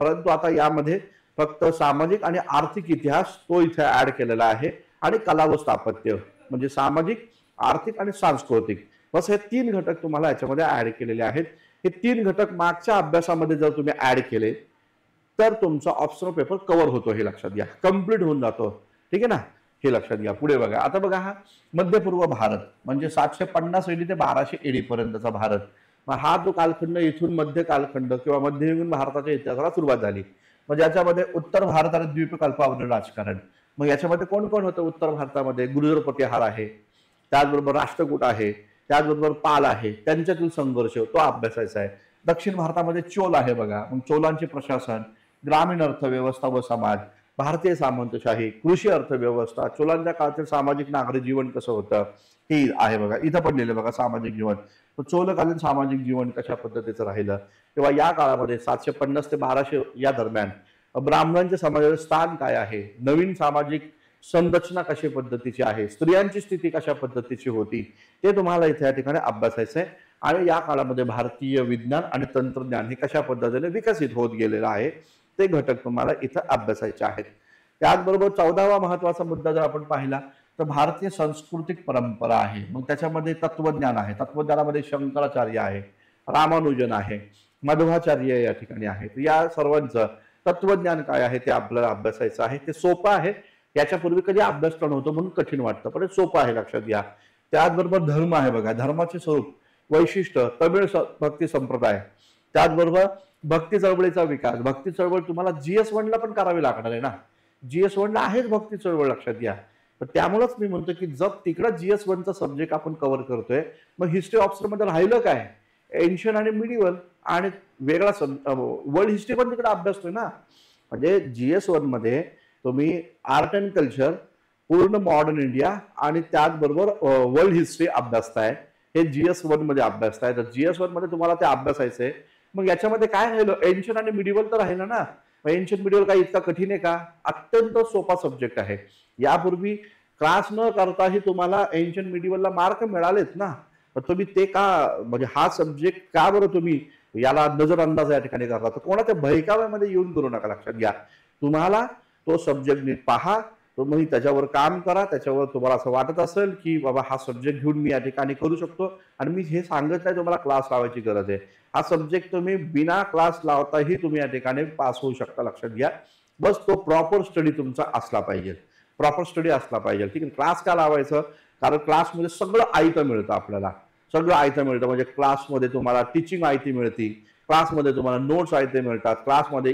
A: परंतु आता यामध्ये फक्त सामाजिक आणि आर्थिक इतिहास तो इथे ऍड केलेला आहे. आणि कला व स्थापत्य म्हणजे सामाजिक, आर्थिक आणि सांस्कृतिक, बस हे 3 घटक तुम्हाला याच्यामध्ये ऍड केलेले आहेत. हे 3 घटक मागच्या अभ्यासामध्ये जर तुम्ही ऍड केले तर तुमचा ऑप्शनल पेपर कव्हर होतो, हे लक्षात घ्या, कम्प्लीट होऊन जातो, ठीक आहे ना. हे लक्षात घ्या. पुढे बघा. आता बघा हा मध्यपूर्व भारत म्हणजे 750 AD ते 1200 AD पर्यंतचा भारत. मग हा जो कालखंड इथून मध्य कालखंड किंवा मध्ययुगीन भारताच्या इतिहासाला सुरुवात झाली. म्हणजे याच्यामध्ये उत्तर भारत आणि द्वीपकल्पावरील राजकारण. मग याच्यामध्ये कोण कोण होतं उत्तर भारतामध्ये? गुर्जर प्रतिहार आहे, त्याचबरोबर राष्ट्रकूट आहे, त्याचबरोबर पाल आहे, त्यांच्यातील संघर्ष तो अभ्यासायचा आहे. दक्षिण भारतामध्ये चोल आहे बघा. मग चोलांचे प्रशासन, ग्रामीण अर्थव्यवस्था व समाज, भारतीय सामंतशाही, कृषी अर्थव्यवस्था, चोलांच्या काळातील सामाजिक नागरिक जीवन कसं होतं हे आहे बघा. इथं पडलेलं बघा सामाजिक जीवन. चोलकालीन सामाजिक जीवन कशा पद्धतीचं राहिलं, किंवा या काळामध्ये 750 ते 1200 या दरम्यान ब्राह्मणांच्या समाजाचे स्थान काय आहे, नवीन सामाजिक संरचना कशा पद्धतीची आहे, स्त्रियांची स्थिती कशा पद्धतीची होती, ते तुम्हाला इथे या ठिकाणी अभ्यासायचं आहे. आणि या काळामध्ये भारतीय विज्ञान आणि तंत्रज्ञान हे कशा पद्धतीने विकसित होत गेलेलं आहे ते घटक तुम्हाला इथं अभ्यासायचे आहेत. त्याचबरोबर 14वा महत्वाचा मुद्दा जर आपण पाहिला तर भारतीय सांस्कृतिक परंपरा आहे. मग त्याच्यामध्ये तत्वज्ञान आहे. तत्वज्ञानामध्ये शंकराचार्य आहे, रामानुजन आहे, मध्वाचार्य या ठिकाणी आहेत. या सर्वांचं तत्वज्ञान काय आहे ते आपल्याला अभ्यासायचं आहे. ते सोपं आहे, याच्यापूर्वी कधी अभ्यास करणं होतं म्हणून कठीण वाटतं, पण हे सोपं आहे, लक्षात घ्या. त्याचबरोबर धर्म आहे बघा. धर्माचे स्वरूप, वैशिष्ट्य, तमिळ भक्ती संप्रदाय, त्याचबरोबर भक्ती चळवळीचा विकास. भक्ती चळवळ तुम्हाला GS1 ला पण करावी लागणार आहे ना. GS1 ला आहेच भक्ती चळवळ, लक्षात घ्या. तर त्यामुळेच मी म्हणतो की जर तिकडं GS1 चा सब्जेक्ट आपण कव्हर करतोय, मग हिस्ट्री ऑप्शन मध्ये राहिलं काय? एन्शियंट आणि मिडिवल आणि वेगळा वर्ल्ड हिस्ट्री पण तिकडे अभ्यासतोय ना. म्हणजे GS1 मध्ये तुम्ही आर्ट अँड कल्चर, पूर्ण मॉडर्न इंडिया आणि त्याचबरोबर वर्ल्ड हिस्ट्री अभ्यासताय. हे GS1 मध्ये अभ्यासताय. तर GS1 मध्ये तुम्हाला ते अभ्यासायचंय. मग याच्यामध्ये काय राहिलं? एन्शियंट आणि मिडिवल तर राहिलं ना. एन्शियंट मिडिवल काय इतका कठीण आहे का? अत्यंत सोपा सब्जेक्ट आहे. यापूर्वी क्लास न करताही तुम्हाला एन्शियंट मिडिवलला मार्क मिळालेत ना. तर तुम्ही ते का, म्हणजे हा सब्जेक्ट का बरं तुम्ही याला नजरअंदाज या ठिकाणी करता? तर कोणाच्या बहिकाव्यामध्ये येऊन करू नका, लक्षात घ्या. तुम्हाला तो सब्जेक्ट नीट पहा, तुम्ही त्याच्यावर काम करा. त्याच्यावर तुम्हाला असं वाटत असेल की बाबा हा सब्जेक्ट घेऊन मी या ठिकाणी करू शकतो, आणि मी हे सांगत नाही तुम्हाला क्लास लावायची गरज आहे. हा सब्जेक्ट तुम्ही बिना क्लास लावताही तुम्ही या ठिकाणी पास होऊ शकता, लक्षात घ्या. बस तो प्रॉपर स्टडी तुमचा असला पाहिजे, प्रॉपर स्टडी असला पाहिजे, ठीक आहे. क्लास का लावायचं? कारण क्लासमध्ये सगळं आयतं मिळतं आपल्याला, सगळं आयतं मिळतं. म्हणजे क्लासमध्ये तुम्हाला टीचिंग आयती मिळते, क्लासमध्ये तुम्हाला नोट्स आयते मिळतात, क्लासमध्ये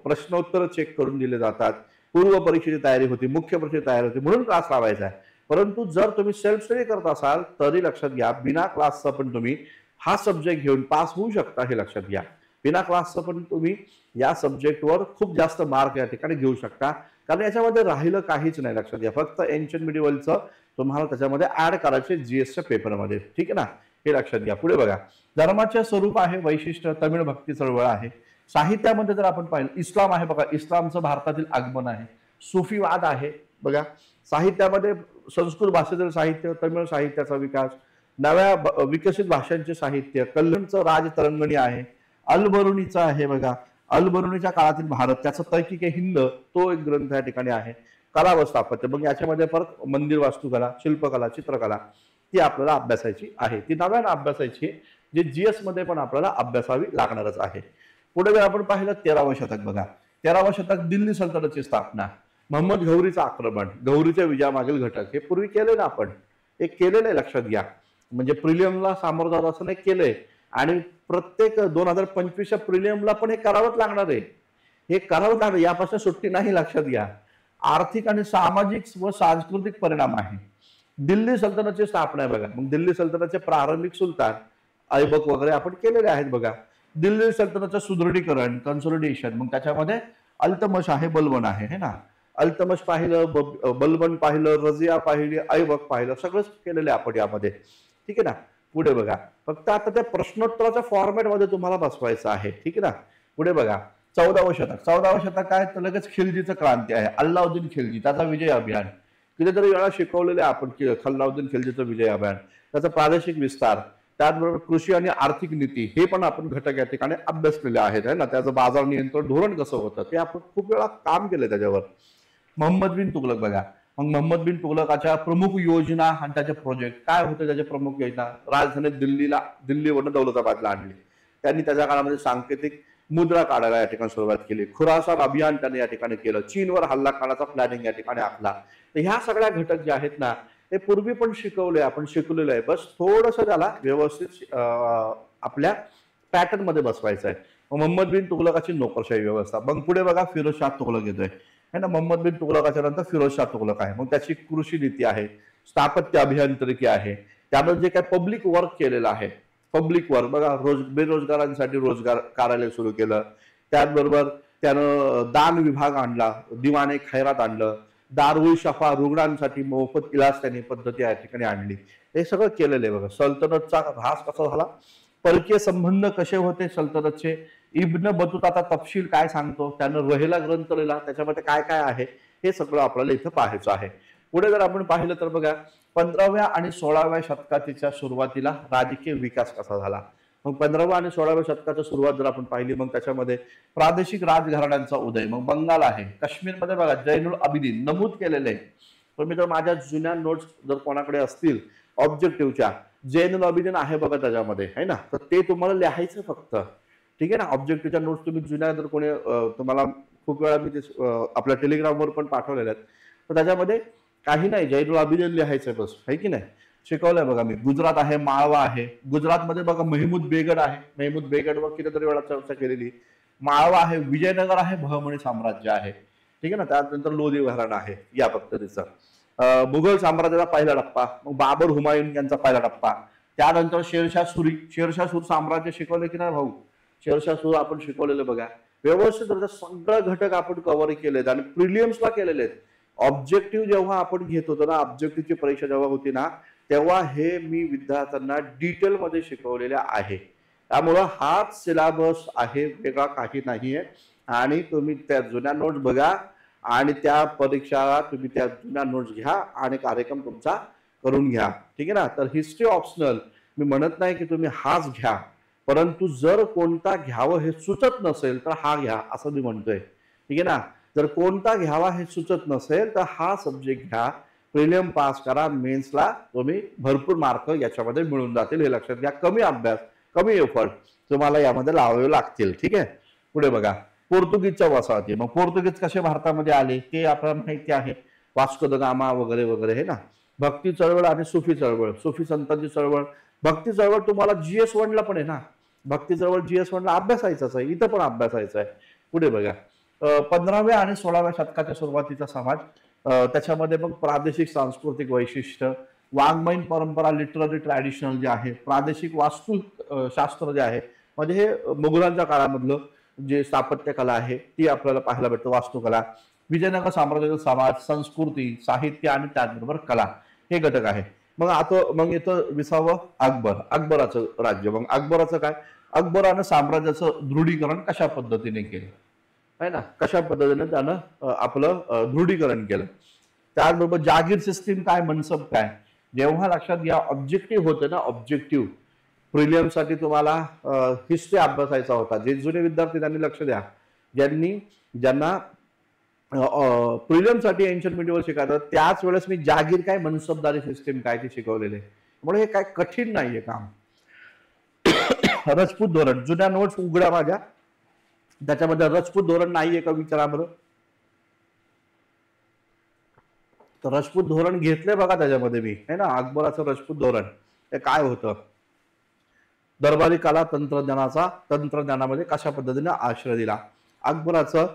A: प्रश्नोत्तर चेक करून दिले जातात, पूर्व परीक्षेची तयारी होती, मुख्य परीक्षेची तयारी होती, म्हणून क्लास लावायचा आहे. परंतु जर तुम्ही सेल्फ स्टडी करत असाल तरी लक्षात घ्या, बिना क्लासचा पण तुम्ही हा सब्जेक्ट घेऊन पास होऊ शकता, हे लक्षात घ्या. बिना क्लासचं पण तुम्ही या सब्जेक्टवर खूप जास्त मार्क या ठिकाणी घेऊ शकता, कारण याच्यामध्ये राहिलं काहीच नाही, लक्षात घ्या. फक्त एन्शियंट मिडिवलचं तुम्हाला त्याच्यामध्ये ऍड करायचे GSच्या पेपरमध्ये, ठीक आहे ना. हे लक्षात घ्या. पुढे बघा. धर्माचे स्वरूप आहे, वैशिष्ट्य, तमिळ भक्ती चळवळ आहे. साहित्यामध्ये जर आपण पाहिलं, इस्लाम आहे बघा. इस्लामचं भारतातील आगमन आहे. सुफीवाद आहे बघा. साहित्यामध्ये संस्कृत भाषेतील साहित्य, तमिळ साहित्याचा विकास, नव्या विकसित भाषांचे साहित्य, कल्याणचं राजतरंगणी आहे, अलबरुणीचं आहे बघा, अल-बरुनीच्या काळातील भारत, त्याचं तर्किक हिंद, तो एक ग्रंथ या ठिकाणी आहे. कला व स्थापत्य, मग याच्यामध्ये परत मंदिर वास्तुकला, शिल्पकला, चित्रकला ती आपल्याला अभ्यासायची आहे. ती नव्यानं अभ्यासायची आहे, जे जीएस मध्ये पण आपल्याला अभ्यासावी लागणारच आहे. पुढे जर आपण पाहिलं 13वं शतक बघा. 13वं शतक दिल्ली सल्तनतची स्थापना, मोहम्मद घौरीचं आक्रमण, घौरीच्या विजयामागील घटक, हे पूर्वी केले ना आपण, एक केलेलं आहे, लक्षात घ्या. म्हणजे प्रिलियमला सामोरं जात असं नाही केलंय, आणि प्रत्येक 2025च्या प्रिलियमला पण हे करावंच लागणार आहे. हे करावं लागणार, यापासून सुट्टी नाही, लक्षात घ्या. आर्थिक आणि सामाजिक व सांस्कृतिक परिणाम आहे. दिल्ली सल्तनतची स्थापना आहे बघा. मग दिल्ली सल्तनतचे प्रारंभिक सुलतान ऐबक वगैरे आपण केलेले आहेत बघा. दिल्ली सल्तनतचं सुदृढीकरण, कन्सोलिडेशन, मग त्याच्यामध्ये अल्तमश आहे, बलबन आहे, है ना. अल्तमश पाहिलं, बलबन पाहिलं, रजिया पाहिली, ऐबक पाहिलं, सगळंच केलेलं आहे आपण यामध्ये, ठीक आहे ना. पुढे बघा, फक्त आता त्या प्रश्नोत्तराच्या फॉर्मॅटमध्ये तुम्हाला बसवायचं आहे, ठीक आहे ना. पुढे बघा 14वं शतक. 14वं शतक काय, तर लगेच खिलजीचं क्रांती आहे. अल्लाउद्दीन खिलजी, त्याचा विजय अभियान कितीतरी वेळा शिकवलेले आपण, अल्लाउद्दीन खिलजीचं विजय अभियान, त्याचा प्रादेशिक विस्तार, त्याचबरोबर कृषी आणि आर्थिक नीती, हे पण आपण घटक या ठिकाणी अभ्यासलेले आहेत, है ना. त्याचं बाजार नियंत्रण धोरण कसं होतं ते आपण खूप वेळा काम केलं त्याच्यावर. मोहम्मद बिन तुगलक बघा. मग मोहम्मद बिन तुगलकाच्या प्रमुख योजना आणि त्याचे प्रोजेक्ट काय होते, त्याच्या प्रमुख योजना, राजधानी दिल्लीवरून दौलताबादला आणली. त्यांनी त्याच्या काळामध्ये सांकेतिक मुद्रा काढायला या ठिकाणी सुरुवात केली. खुरासान अभियान त्यांनी या ठिकाणी केलं. चीनवर हल्ला करण्याचा प्लॅनिंग या ठिकाणी आखला. तर ह्या सगळ्या घटक जे आहेत ना, ते पूर्वी पण शिकवले, आपण शिकलेलं आहे. बस थोडंसं त्याला व्यवस्थित आपल्या पॅटर्न मध्ये बसवायचं आहे. मोहम्मद बिन तुगलकाची नोकरशाही व्यवस्था. मग पुढे बघा फिरोजशाह तुगलक येतोय, है ना. मोहम्मद बिन तुगलकाच्या नंतर फिरोजशाह तुगलक आहे. मग त्याची कृषी नीती आहे, स्थापत्य अभियांत्रिकी आहे, त्यानं जे काय पब्लिक वर्क केलेलं आहे, पब्लिक वर्क बघा, बेरोजगारांसाठी रोजगार कार्यालय सुरू केलं. त्याचबरोबर त्यानं दान विभाग आणला, दिवाने खैरात आणलं, दारुल शफा, रुग्णांसाठी मोफत इलाज त्यांनी पद्धती या ठिकाणी आणली. हे सगळं केलेलं आहे बघा. सल्तनतचा ऱ्हास कसा झाला, परकीय संबंध कसे होते सल्तनतचे, इब्न बतुताचा तपशील काय सांगतो, त्यानं रहेला ग्रंथ लिहिला, त्याच्यामध्ये काय काय आहे हे सगळं आपल्याला इथं पाहायचं आहे. पुढे जर आपण पाहिलं तर बघा 15व्या आणि 16व्या शतकाच्या सुरुवातीला राजकीय विकास कसा झाला. मग 15व्या आणि 16व्या शतकाच्या सुरुवात जर आपण पाहिली, मग त्याच्यामध्ये प्रादेशिक राजघराण्यांचा उदय. मग बंगाल आहे, काश्मीरमध्ये बघा जैनुल अबिदीन नमूद केलेले. पण मी जर माझ्या जुन्या नोट्स जर कोणाकडे असतील ऑब्जेक्टिव्हच्या, जैनुल अबिदीन आहे बघा त्याच्यामध्ये, है ना. तर ते तुम्हाला लिहायचं फक्त, ठीक आहे ना. ऑब्जेक्टिव्हच्या नोट्स तुम्ही जुन्या जर कोणी तुम्हाला खूप वेळा मी ते आपल्या टेलिग्रामवर पण पाठवलेल्या आहेत, तर त्याच्यामध्ये काही नाही, जैनुल अबिदीन लिहायचं बस, आहे की नाही. शिकवलंय बघा मी. गुजरात आहे, माळवा आहे. गुजरातमध्ये बघा महमूद बेगड आहे, महमूद बेगडवर कितीतरी वेळा चर्चा केलेली. माळवा आहे, विजयनगर आहे, बहमणी साम्राज्य आहे, ठीक आहे ना. त्यानंतर लोधी घराणं आहे या पद्धतीचं. मुघल साम्राज्याचा पहिला टप्पा, मग बाबर हुमायून यांचा पहिला टप्पा. त्यानंतर शेरशाह सुरी, शेरशाह सूर साम्राज्य शिकवले की नाही भाऊ, शेरशाह सूर आपण शिकवलेलं बघा. व्यवस्थित सगळं घटक आपण कव्हर केलेत आणि प्रिलियम्सला केलेले आहेत. ऑब्जेक्टिव्ह जेव्हा आपण घेत होतो ना, ऑब्जेक्टिव्हची परीक्षा जेव्हा होती ना, तेव्हा हे मी विद्यार्थ्यांना डिटेलमध्ये शिकवलेले आहे. त्यामुळं हाच सिलेबस आहे, वेगळा काही नाहीये. आणि तुम्ही त्या जुन्या नोट्स बघा आणि त्या परीक्षा तुम्ही त्या जुन्या नोट्स घ्या आणि कार्यक्रम तुमचा करून घ्या, ठीक आहे ना. तर हिस्ट्री ऑप्शनल मी म्हणत नाही की तुम्ही हाच घ्या, परंतु जर कोणता घ्यावं हे सुचत नसेल तर हा घ्या असं मी म्हणतोय, ठीक आहे ना. जर कोणता घ्यावा हे सुचत नसेल तर हा सब्जेक्ट घ्या. प्रिलियम पास करा, मेन्सला तुम्ही भरपूर मार्क याच्यामध्ये मिळून जातील, हे लक्षात घ्या. कमी अभ्यास, कमी एफर्ट तुम्हाला यामध्ये लावावे लागतील, ठीक आहे. पुढे बघा पोर्तुगीजच्या वसाहती. मग पोर्तुगीज कसे भारतामध्ये आले ते आपल्याला माहिती आहे, वास्को द गामा वगैरे वगैरे, हे ना. भक्ती चळवळ आणि सुफी चळवळ, सुफी संतांची चळवळ. भक्ती चळवळ तुम्हाला GS1 ला पण आहे ना, भक्ती चळवळ GS1 ला अभ्यासायचाच आहे, इथं पण अभ्यासायचं आहे. पुढे बघा 15व्या आणि 16व्या शतकाच्या सुरुवातीचा समाज, त्याच्यामध्ये मग प्रादेशिक सांस्कृतिक वैशिष्ट्य, वाङ्मयीन परंपरा, लिटररी ट्रॅडिशनल जे आहे, प्रादेशिक वास्तुशास्त्र जे आहे, म्हणजे हे मुघलांच्या काळामधलं जे स्थापत्य कला आहे ती आपल्याला पाहायला भेटतं, वास्तुकला. विजयनगर साम्राज्याचा समाज, संस्कृती, साहित्य आणि त्याचबरोबर कला हे घटक आहे. मग येतं 20वं अकबर, अकबराचं राज्य. मग अकबराचं काय, अकबरानं साम्राज्याचं दृढीकरण कशा पद्धतीने केलं, आहे ना, कशा पद्धतीने त्यानं आपलं दृढीकरण केलं. त्याचबरोबर जागीर सिस्टीम काय, मनसब काय. जेव्हा लक्षात घ्या ऑब्जेक्टिव्ह होतं ना, ऑब्जेक्टिव्ह प्रिलियम साठी तुम्हाला हिस्ट्री अभ्यासायचा होता. जे जुने विद्यार्थी त्यांनी लक्ष द्या, ज्यांना प्रिलियमसाठी एन्शियंट मिडिवल शिकायचं त्याच वेळेस मी जागीर काय मनसबदारी सिस्टीम काय ते शिकवलेले, त्यामुळे हे काय कठीण नाहीये काम. रजपूत धोरण, जुन्या नोट्स उघडा माझ्या, त्याच्यामध्ये रजपूत धोरण नाहीये का विचारा बरं. तर रजपूत धोरण घेतले बघा त्याच्यामध्ये मी, है ना. अकबराचं रजपूत धोरण हे काय होतं, दरबारी कला तंत्रज्ञानामध्ये कशा पद्धतीने आश्रय दिला. अकबराचं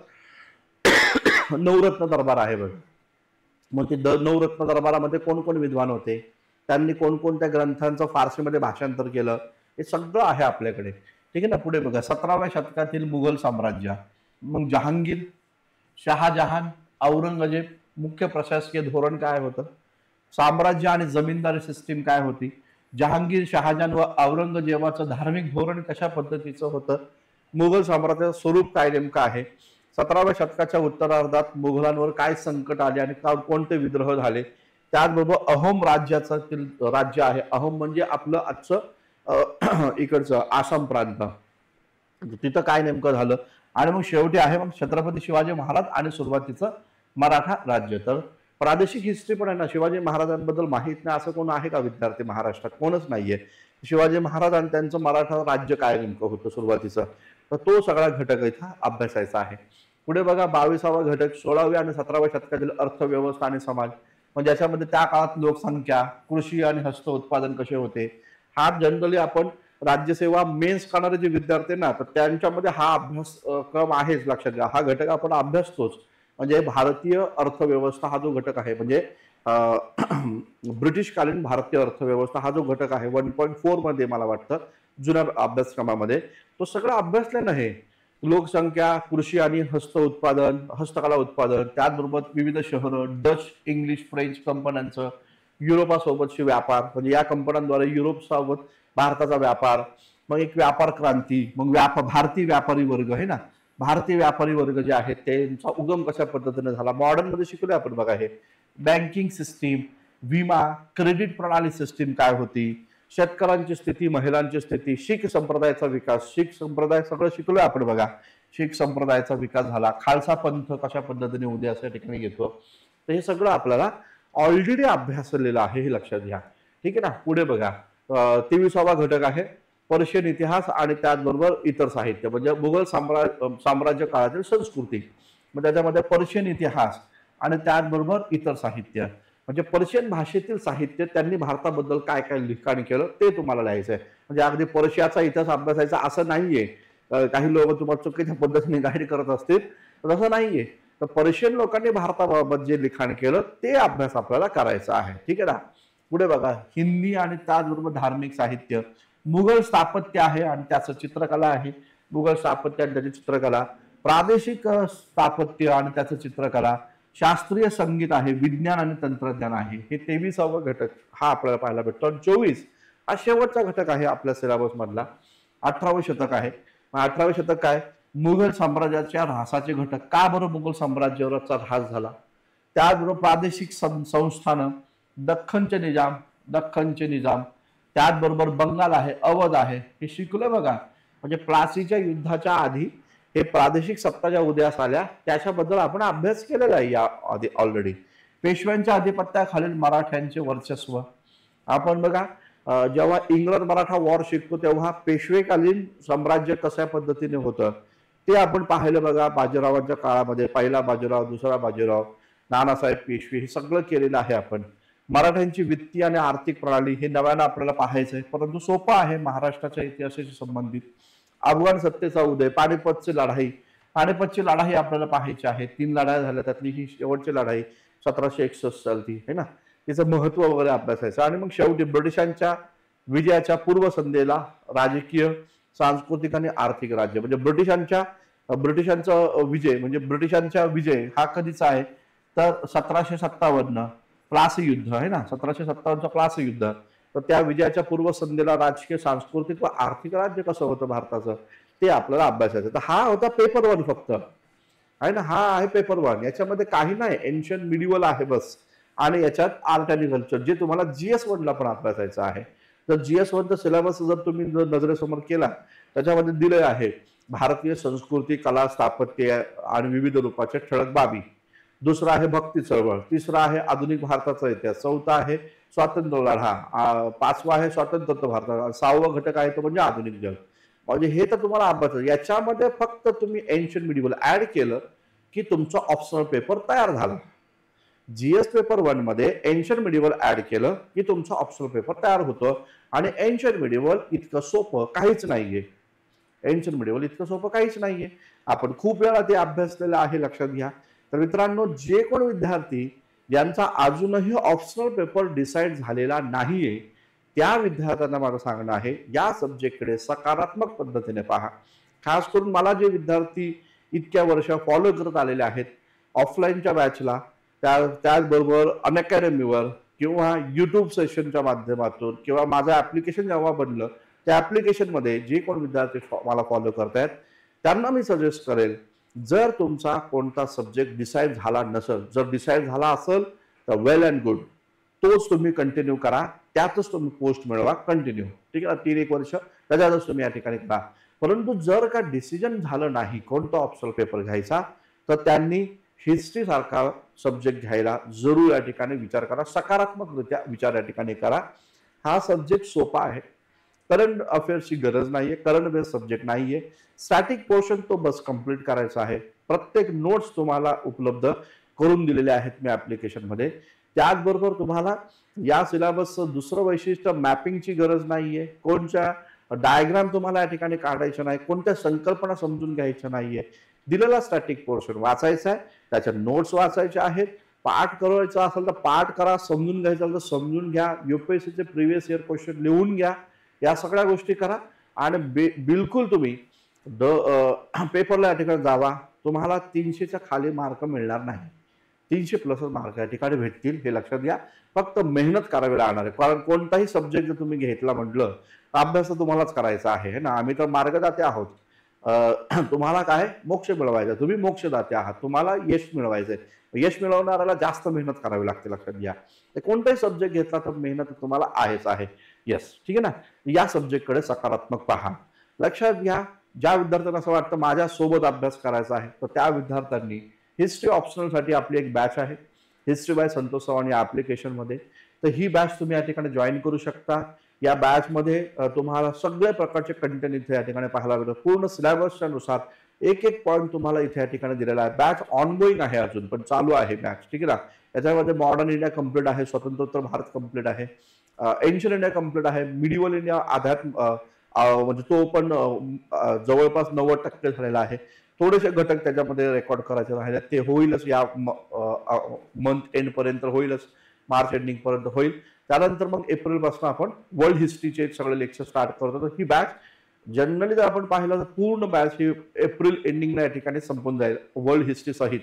A: नवरत्न दरबार आहे बघ. मग ते नवरत्न दरबारामध्ये कोण कोण विद्वान होते, त्यांनी कोणकोणत्या ग्रंथांचं फारसीमध्ये भाषांतर केलं, हे सगळं आहे आपल्याकडे. ठीक आहे ना. पुढे बघा 17व्या शतकातील मुघल साम्राज्य. मग जहांगीर, शहाजहान, औरंगजेब, मुख्य प्रशासकीय धोरण काय होतं, साम्राज्य आणि जमीनदारी सिस्टीम काय होती, जहांगीर, शहाजहान व औरंगजेबाचं धार्मिक धोरण कशा पद्धतीचं होतं, मुघल साम्राज्याचं स्वरूप काय नेमकं आहे, 17व्या शतकाच्या उत्तरार्धात मुघलांवर काय संकट आले आणि कोणते विद्रोह झाले, त्याचबरोबर अहोम राज्याचं राज्य आहे. अहोम म्हणजे आपलं आजचं इकडचं आसाम प्रांत, तिथं काय नेमकं झालं. आणि मग शेवटी आहे मग छत्रपती शिवाजी महाराज आणि सुरुवातीचं मराठा राज्य. तर प्रादेशिक हिस्ट्री पण आहे ना, शिवाजी महाराजांबद्दल माहित नाही असं कोण आहे का विद्यार्थी महाराष्ट्रात, कोणच नाहीये. शिवाजी महाराज आणि त्यांचं मराठा राज्य काय नेमकं होतं सुरुवातीचं, तर तो सगळा घटक इथं अभ्यासायचा आहे. पुढे बघा 22वा घटक 16व्या आणि 17व्या शतकातील अर्थव्यवस्था आणि समाज, म्हणजे याच्यामध्ये त्या काळात लोकसंख्या, कृषी आणि हस्त उत्पादन कसे होते. हा जनरली आपण राज्यसेवा मेन्स करणारे जे विद्यार्थी ना, तर त्यांच्यामध्ये हा अभ्यासक्रम आहेच, लक्षात घ्या. हा घटक आपण अभ्यासतोच. म्हणजे भारतीय अर्थव्यवस्था हा जो घटक आहे, म्हणजे ब्रिटिशकालीन भारतीय अर्थव्यवस्था हा जो घटक आहे 1.4 मध्ये मला वाटतं जुन्या अभ्यासक्रमामध्ये, तो सगळं अभ्यासलं नाही. लोकसंख्या, कृषी आणि हस्तकला उत्पादन, त्याचबरोबर विविध शहरं, डच, इंग्लिश, फ्रेंच कंपन्यांचं युरोपासोबतचे व्यापार, म्हणजे या कंपन्यांद्वारे युरोपसोबत भारताचा व्यापार, मग एक व्यापार क्रांती, मग भारतीय व्यापारी वर्ग आहे ना, भारतीय व्यापारी वर्ग जे आहेत त्यांचा उगम कशा पद्धतीने झाला, मॉडर्न मध्ये शिकलोय आपण बघा. हे बँकिंग सिस्टीम, विमा, क्रेडिट प्रणाली सिस्टीम काय होती, शेतकऱ्यांची स्थिती, महिलांची स्थिती, शीख संप्रदायाचा विकास, शीख संप्रदाय सगळं शिकलोय आपण बघा. शीख संप्रदायाचा विकास झाला, खालसा पंथ कशा पद्धतीने उद्यास या ठिकाणी घेतो, तर हे सगळं आपल्याला ऑलरेडी अभ्यासलेलं आहे, हे लक्षात घ्या. ठीक आहे ना. पुढे बघा 23वा घटक आहे पर्शियन इतिहास आणि त्याचबरोबर इतर साहित्य, म्हणजे मुघल साम्राज्य काळातील संस्कृती. मग त्याच्यामध्ये पर्शियन इतिहास आणि त्याचबरोबर इतर साहित्य, म्हणजे पर्शियन भाषेतील साहित्य, त्यांनी भारताबद्दल काय काय लिखाण केलं ते तुम्हाला लिहायचं आहे. म्हणजे अगदी पर्शियाचा इतिहास अभ्यासायचा असं नाहीये. काही लोक तुम्हाला चुकीच्या पद्धतीने गाईड करत असतील, तसं नाहीये. तर पर्शियन लोकांनी भारताबाबत जे लिखाण केलं ते अभ्यास आपल्याला करायचा आहे. ठीक आहे ना. पुढे बघा हिंदी आणि त्याचबरोबर धार्मिक साहित्य, मुघल स्थापत्य आहे आणि त्याचं चित्रकला आहे, मुघल स्थापत्य आणि त्याची चित्रकला, प्रादेशिक स्थापत्य आणि त्याचं चित्रकला, शास्त्रीय संगीत आहे, विज्ञान आणि तंत्रज्ञान आहे. हे 23वा घटक हा आपल्याला पाहायला भेटतो. 24 हा शेवटचा घटक आहे आपल्या सिलेबस मधला. 18वं शतक आहे. 18वं शतक काय, मुघल साम्राज्याच्या ऱ्हासाचे घटक. का बरं मुघल साम्राज्यावरचा ऱ्हास झाला, त्याचबरोबर प्रादेशिक संस्थानं, दख्खनचे निजाम, त्याचबरोबर बंगाल आहे, अवध आहे, हे शिकलं बघा. म्हणजे प्लासीच्या युद्धाच्या आधी हे प्रादेशिक सत्ता ज्या उदयास आल्या त्याच्याबद्दल आपण अभ्यास केलेला आहे या आधी ऑलरेडी. पेशव्यांच्या अधिपत्याखालील मराठ्यांचे वर्चस्व, आपण बघा जेव्हा इंग्रज मराठा वॉर शिकतो तेव्हा पेशवेकालीन साम्राज्य कशा पद्धतीने होतं ते आपण पाहिलं बघा. बाजीरावांच्या काळामध्ये पहिला बाजीराव, दुसरा बाजीराव, नानासाहेब पेशवे, हे सगळं केलेलं आहे आपण. मराठ्यांची वित्तीय आणि आर्थिक प्रणाली हे नव्यानं आपल्याला पाहायचंय, परंतु सोपं आहे महाराष्ट्राच्या इतिहासाशी संबंधित. अफगाण सत्तेचा उदय, पानिपतची लढाई आपल्याला पाहायची आहे. 3 लढाई झाल्या, त्यातली ही शेवटची लढाई 1761 सालची आहे ना, तिचं महत्व वगैरे अभ्यासायचं. आणि मग शेवटी ब्रिटिशांच्या विजयाच्या पूर्वसंध्येला राजकीय, सांस्कृतिक आणि आर्थिक राज्य, म्हणजे ब्रिटिशांचा विजय हा कधीचा आहे तर 1757 प्लासी युद्ध आहे ना, 1757चं प्लासी युद्ध. तर त्या विजयाच्या पूर्वसंध्येला राजकीय, सांस्कृतिक व आर्थिक राज्य कसं होतं भारताचं ते आपल्याला अभ्यासायचं. तर हा होता पेपर 1 फक्त आहे ना, हा आहे पेपर 1. याच्यामध्ये काही नाही, एन्शियंट मिडिवल आहे बस. आणि याच्यात आर्ट आणि कल्चर जे तुम्हाला GS1 ला पण अभ्यासायचं आहे. तर GS1चा सिलेबस जर तुम्ही नजरेसमोर केला त्याच्यामध्ये दिले आहे भारतीय संस्कृती, कला, स्थापत्य आणि विविध रूपाच्या ठळक बाबी. दुसरा आहे भक्ती चळवळ. तिसरा आहे आधुनिक भारताचा इतिहास. चौथा आहे स्वातंत्र्य लढा. पाचवा आहे स्वातंत्र्य भारतात. सहावा घटक आहे तो म्हणजे आधुनिक जग. म्हणजे हे तर तुम्हाला अभ्यास. याच्यामध्ये फक्त तुम्ही एन्शियंट मिडिवल ऍड केलं की तुमचा ऑप्शनल पेपर तयार झाला. जीएस पेपर 1 मध्ये एन्शियंट मिडिवल ऍड केलं की तुमचा ऑप्शनल पेपर तयार होतो. आणि एन्शियंट मिडिवल इतकं सोपं काहीच नाहीये. एन्शियंट मिडिवल इतकं सोपं काहीच नाहीये. आपण खूप वेळा ते अभ्यासलेलं आहे, लक्षात घ्या. तर मित्रांनो, जे कोण विद्यार्थी ज्यांचा अजूनही ऑप्शनल पेपर डिसाईड झालेला नाहीये त्या विद्यार्थ्यांना माझं सांगणं आहे, या सब्जेक्टकडे सकारात्मक पद्धतीने पहा. खास करून मला जे विद्यार्थी इतक्या वर्ष फॉलो करत आलेले आहेत ऑफलाईनच्या बॅचला, त्याचबरोबर अनअकॅडमीवर किंवा युट्यूब सेशनच्या माध्यमातून किंवा माझं ऍप्लिकेशन जेव्हा बनलं त्या ऍप्लिकेशनमध्ये जे कोण विद्यार्थी मला फॉलो करतायत त्यांना मी सजेस्ट करेल, जर तुमचा कोणता सब्जेक्ट डिसाईड झाला नसेल, जर डिसाईड झाला असेल तर वेल अँड गुड, तोच तुम्ही कंटिन्यू करा, त्यातच तुम्ही पोस्ट मिळवा कंटिन्यू. ठीक आहे, 3-1 वर्ष त्याच्यातच तुम्ही या ठिकाणी करा. परंतु जर का डिसिजन झालं नाही कोणता ऑप्शनल पेपर घ्यायचा, तर त्यांनी हिस्ट्री सारखा सब्जेक्ट घ्यायला जरूर या ठिकाणी विचार करा. सकारात्मकरित्या विचार या ठिकाणी करा. हा सब्जेक्ट सोपा आहे. करंट अफेअर्सची गरज नाहीये, करंट बेस्ड सब्जेक्ट नाहीये. स्टॅटिक पोर्शन तो बस कंप्लीट करायचा आहे. प्रत्येक नोट्स तुम्हाला उपलब्ध करून दिलेले आहेत मी ऍप्लिकेशन मध्ये. त्याचबरोबर तुम्हाला या सिलेबसचं दुसरं वैशिष्ट्य, मॅपिंगची गरज नाहीये. कोणत्या डायग्राम तुम्हाला या ठिकाणी काढायच्या नाही, कोणत्या संकल्पना समजून घ्यायच्या नाहीये. दिलेला स्टॅटिक पोर्शन वाचायचा आहे, त्याच्या नोट्स वाचायच्या आहेत. पाठ करायचा असेल तर पाठ करा, समजून घ्यायचं असेल तर समजून घ्या. युपीएससीचे प्रिव्हियस इयर क्वेश्चन लिहून घ्या. या सगळ्या गोष्टी करा आणि बिलकुल तुम्ही पेपरला या ठिकाणी जावा. तुम्हाला 300च्या खाली मार्क मिळणार नाही. 300+ मार्क या ठिकाणी भेटतील, हे लक्षात घ्या. फक्त मेहनत करावी लागणार आहे. कारण कोणताही सब्जेक्ट जर तुम्ही घेतला म्हटलं तर अभ्यास तुम्हालाच करायचा आहे ना. आम्ही तर मार्गदाते आहोत. तुम्हाला काय मोक्ष मिळवायचा, तुम्ही मोक्षदाते आहात, तुम्हाला यश मिळवायचंय. यश मिळवणाऱ्याला जास्त मेहनत करावी लागते, लक्षात घ्या. कोणताही सब्जेक्ट घेतला तर मेहनत तुम्हाला आहेच आहे. यस, ठीक आहे ना. या सब्जेक्टकडे सकारात्मक पहा. लक्षात घ्या, ज्या विद्यार्थ्यांना असं वाटतं माझ्या सोबत अभ्यास करायचा आहे, तर त्या विद्यार्थ्यांनी हिस्ट्री ऑप्शनलसाठी आपली एक बॅच आहे, हिस्ट्री बाय संतोष चव्हाण या ऍप्लिकेशनमध्ये. तर ही बॅच तुम्ही या ठिकाणी जॉईन करू शकता. या बॅचमध्ये तुम्हाला सगळ्या प्रकारचे कंटेंट इथे या ठिकाणी पाहायला मिळतं. पूर्ण सिलेबसच्या नुसार एक पॉईंट तुम्हाला इथे या ठिकाणी दिलेला आहे. बॅच ऑनगोईंग आहे, अजून पण चालू आहे बॅच, ठीक आहे ना. याच्यामध्ये मॉडर्न इंडिया कम्प्लीट आहे, स्वतंत्रोत्तर भारत कम्प्लीट आहे, एन्शियंट इंडिया कम्प्लीट आहे, मिडिवल इंडिया अध्यात्म म्हणजे तो पण जवळपास 90% झालेला आहे. थोडेसे घटक त्याच्यामध्ये रेकॉर्ड करायचे राहिले, ते होईलच या मंथ एंड पर्यंत होईलच, मार्च एंडिंग पर्यंत होईल. त्यानंतर मग एप्रिल पासून आपण वर्ल्ड हिस्ट्रीचे सगळे लेक्चर स्टार्ट करतो. तर ही बॅच जनरली जर आपण पाहिलं तर पूर्ण बॅच ही एप्रिल एंडिंगला या ठिकाणी संपून जाईल वर्ल्ड हिस्ट्री सहित.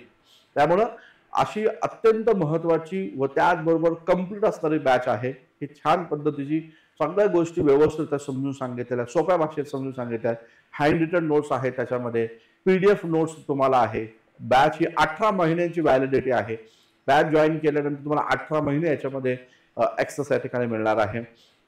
A: त्यामुळं अशी अत्यंत महत्वाची व त्याचबरोबर कम्प्लीट असणारी बॅच आहे. ही छान पद्धतीची सगळ्या गोष्टी व्यवस्थित समजून सांगितलेल्या, सोप्या भाषेत समजून सांगितल्या. हँड रिटन नोट्स आहे, त्याच्यामध्ये पीडीएफ नोट्स तुम्हाला आहे. बॅच ही 18 महिन्यांची व्हॅलिडिटी आहे. बॅच जॉईन केल्यानंतर तुम्हाला 18 महिने याच्यामध्ये ऍक्सेस या ठिकाणी मिळणार आहे.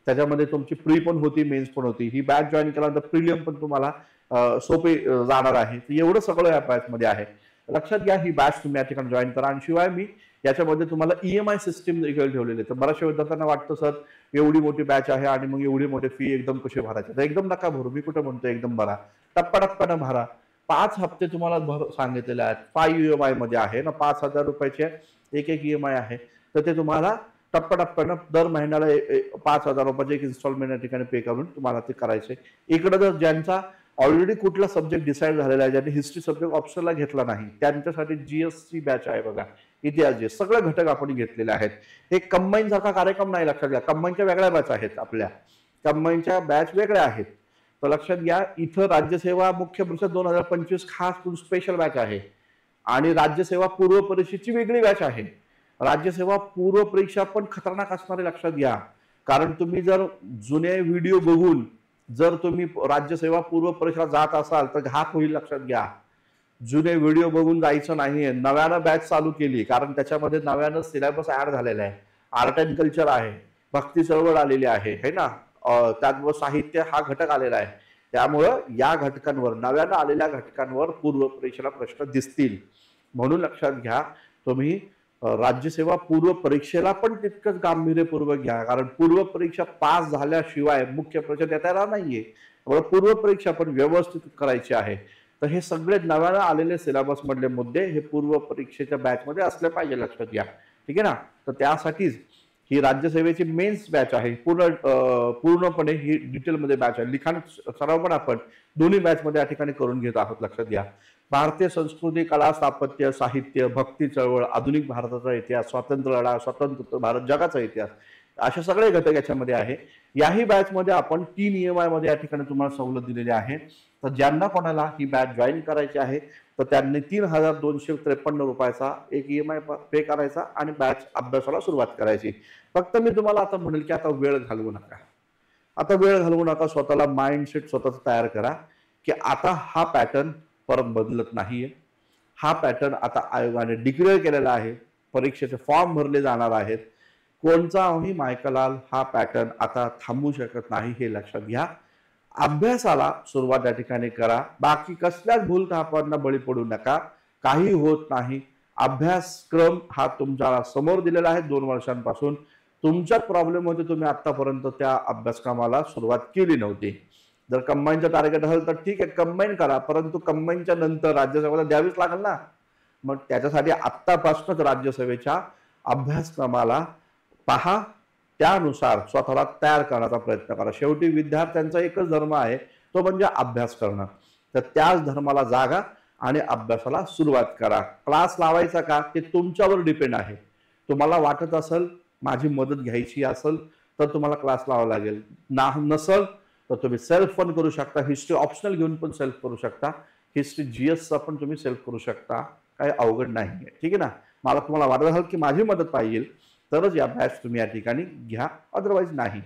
A: त्याच्यामध्ये तुमची प्री पण होती, मेन्स पण होती. ही बॅच जॉईन केल्यानंतर प्रिलियम पण तुम्हाला सोपे जाणार आहे. एवढं सगळं या बॅचमध्ये आहे. लक्षात घ्या, ही बॅच तुम्ही या ठिकाणी जॉईन करा. आणि शिवाय मी याच्यामध्ये तुम्हाला EMI सिस्टीम देखील ठेवलेली आहे. तर बऱ्याचशा विद्यार्थ्यांना वाटतं सर एवढी मोठी बॅच आहे आणि मग एवढी मोठी फी एकदम कशी भरायची. तर एकदम नका भरू, मी कुठे म्हणतो एकदम भरा, टप्प्याटप्प्यानं भरा. 5 हप्ते तुम्हाला सांगितलेले आहेत. 5 EMI मध्ये आहे ना, 5,000 रुपयाचे एक EMI आहे. तर ते तुम्हाला टप्प्याटप्प्यानं दर महिन्याला 5,000 रुपयाचे एक इन्स्टॉलमेंट या ठिकाणी पे करून तुम्हाला ते करायचे. इकडे जर ज्यांचा ऑलरेडी कुठला सब्जेक्ट डिसाईड झालेला आहे, ज्यांनी हिस्ट्री सब्जेक्ट ऑप्शनला घेतला नाही, त्यांच्यासाठी GSची बॅच आहे बघा, इतिहास जे सगळे घटक आपण घेतलेले आहेत. हे कंबाईन सारखा कार्यक्रम नाही, लक्षात घ्या. कंबाईनच्या वेगळ्या बॅच आहेत, आपल्या कंबाईनच्या बॅच वेगळ्या आहेत. तर लक्षात घ्या, इथं राज्यसेवा मुख्य परीक्षा 2025 खास स्पेशल बॅच आहे आणि राज्यसेवा पूर्व परीक्षेची वेगळी बॅच आहे. राज्यसेवा पूर्व परीक्षा पण खतरनाक असणारे, लक्षात घ्या. कारण तुम्ही जर जुने व्हिडिओ बघून जर तुम्ही राज्यसेवा पूर्व परीक्षा जात असाल तर घात होईल, लक्षात घ्या. जुने व्हिडिओ बघून जायचं नाहीये. नव्यानं बॅच चालू केली, कारण त्याच्यामध्ये नव्यानं सिलेबस ऍड झालेला आहे. आर्ट अँड कल्चर आहे, भक्ती चळवळ आलेली आहे, है ना. त्याचबरोबर साहित्य हा घटक आलेला आहे. त्यामुळं या घटकांवर, नव्यानं आलेल्या घटकांवर पूर्व परीक्षेला प्रश्न दिसतील. म्हणून लक्षात घ्या, तुम्ही राज्यसेवा पूर्व परीक्षेला पण तितकंच गांभीर्यपूर्वक घ्या, कारण पूर्व परीक्षा पास झाल्याशिवाय मुख्य परीक्षा देता येणार नाहीये. त्यामुळे पूर्व परीक्षा पण व्यवस्थित करायची आहे. तर हे सगळे नव्यानं आलेले सिलेबस मधले मुद्दे हे पूर्व परीक्षेच्या बॅचमध्ये असले पाहिजे, लक्षात घ्या. ठीक आहे ना. तर त्यासाठीच ही राज्यसेवेची मेन्स बॅच आहे, पूर्णपणे ही डिटेलमध्ये बॅच आहे. लिखाण सराव पण आपण दोन्ही बॅचमध्ये या ठिकाणी करून घेत आहोत, लक्षात घ्या. भारतीय संस्कृती, कला, स्थापत्य, साहित्य, भक्ती चळवळ, आधुनिक भारताचा इतिहास, स्वातंत्र्य लढा, स्वतंत्र भारत, जगाचा इतिहास, असे सगळे घटक याच्यामध्ये आहे. याही बॅचमध्ये आपण 3 EMI मध्ये या ठिकाणी तुम्हाला सवलत दिलेली आहे. तर ज्यांना कोणाला ही बॅच जॉईन करायची आहे तर त्यांनी 3,253 रुपयाचा एक EMI पे करायचा आणि बॅच अभ्यासाला सुरुवात करायची. फक्त मी तुम्हाला आता म्हणेल की आता वेळ घालवू नका. आता वेळ घालवू नका, स्वतःला माइंडसेट स्वतःच तयार करा की आता हा पॅटर्न परत बदलत नाहीये. हा पॅटर्न आता आयोगाने डिक्लेअर केलेला आहे. परीक्षेचे फॉर्म भरले जाणार आहेत. कोणताही मायकलाल हा पॅटर्न आता थांबू शकत नाही, हे लक्षात घ्या. अभ्यासाला सुरुवात या ठिकाणी करा. बाकी कसल्याच भूलथापांना बळी पडू नका. काही होत नाही. अभ्यासक्रम हा तुमच्या समोर दिलेला आहे 2 वर्षांपासून. तुमच्या प्रॉब्लेम मध्ये तुम्ही आतापर्यंत त्या अभ्यासक्रमाला सुरुवात केली नव्हती. जर कंबाईनचं टार्गेट असेल तर ठीक आहे, कंबाईन करा, परंतु कंबाईनच्या नंतर राज्यसेवेला द्यावीच लागेल ना. मग त्याच्यासाठी आत्तापासूनच राज्यसेवेच्या अभ्यासक्रमाला पहा, त्यानुसार स्वतःला तयार करण्याचा प्रयत्न करा. शेवटी विद्यार्थ्यांचा एकच धर्म आहे, तो म्हणजे अभ्यास करणं. तर त्याच धर्माला जागा आणि अभ्यासाला सुरुवात करा. क्लास लावायचा का ते तुमच्यावर डिपेंड आहे. तुम्हाला वाटत असेल माझी मदत घ्यायची असेल तर तुम्हाला क्लास लावावा लागेल, नसेल तर तुम्ही सेल्फ पण करू शकता. हिस्ट्री ऑप्शनल घेऊन पण सेल्फ करू शकता. हिस्ट्री GSचा पण तुम्ही सेल्फ करू शकता. काही अवघड नाही आहे. ठीक आहे ना. मला तुम्हाला वाटत असेल की माझी मदत पाहिजे तरच या बॅच तुम्ही या ठिकाणी घ्या, अदरवाईज नाही.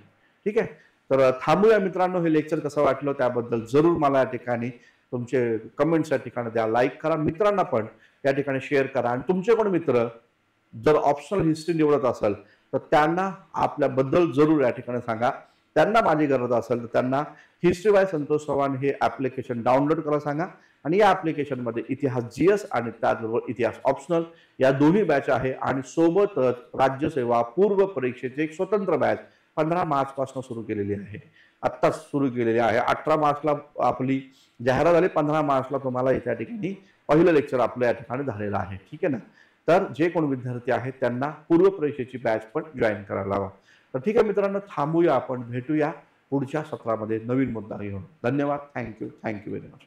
A: ठीक आहे. तर थांबूया मित्रांनो. हे लेक्चर कसं वाटलं त्याबद्दल जरूर मला या ठिकाणी तुमचे कमेंट्स या ठिकाणी द्या. लाईक करा, मित्रांना पण या ठिकाणी शेअर करा. आणि तुमचे कोण मित्र जर ऑप्शनल हिस्ट्री निवडत असेल तर त्यांना आपल्याबद्दल जरूर या ठिकाणी सांगा. त्यांना माझी गरज असेल तर त्यांना हिस्ट्री बाय संतोष चव्हाण हे ऍप्लिकेशन डाउनलोड करायला सांगा. आणि या ऍप्लिकेशनमध्ये इतिहास GS आणि त्याचबरोबर इतिहास ऑप्शनल या दोन्ही बॅच आहे. आणि सोबतच राज्यसेवा पूर्व परीक्षेची एक स्वतंत्र बॅच 15 मार्च पासून सुरू केलेली आहे. आत्ताच सुरू केलेली आहे. 18 मार्चला आपली जाहिरात झाली. 15 मार्चला तुम्हाला या ठिकाणी पहिलं लेक्चर आपलं या ठिकाणी झालेलं आहे. ठीक आहे ना. तर जे कोण विद्यार्थी आहेत त्यांना पूर्व परीक्षेची बॅच पण जॉईन करायला हवा. तर ठीक आहे मित्रांनो, थांबूया. आपण भेटूया पुढच्या सत्रामध्ये नवीन मुद्दा घेऊन. धन्यवाद. Thank you very much.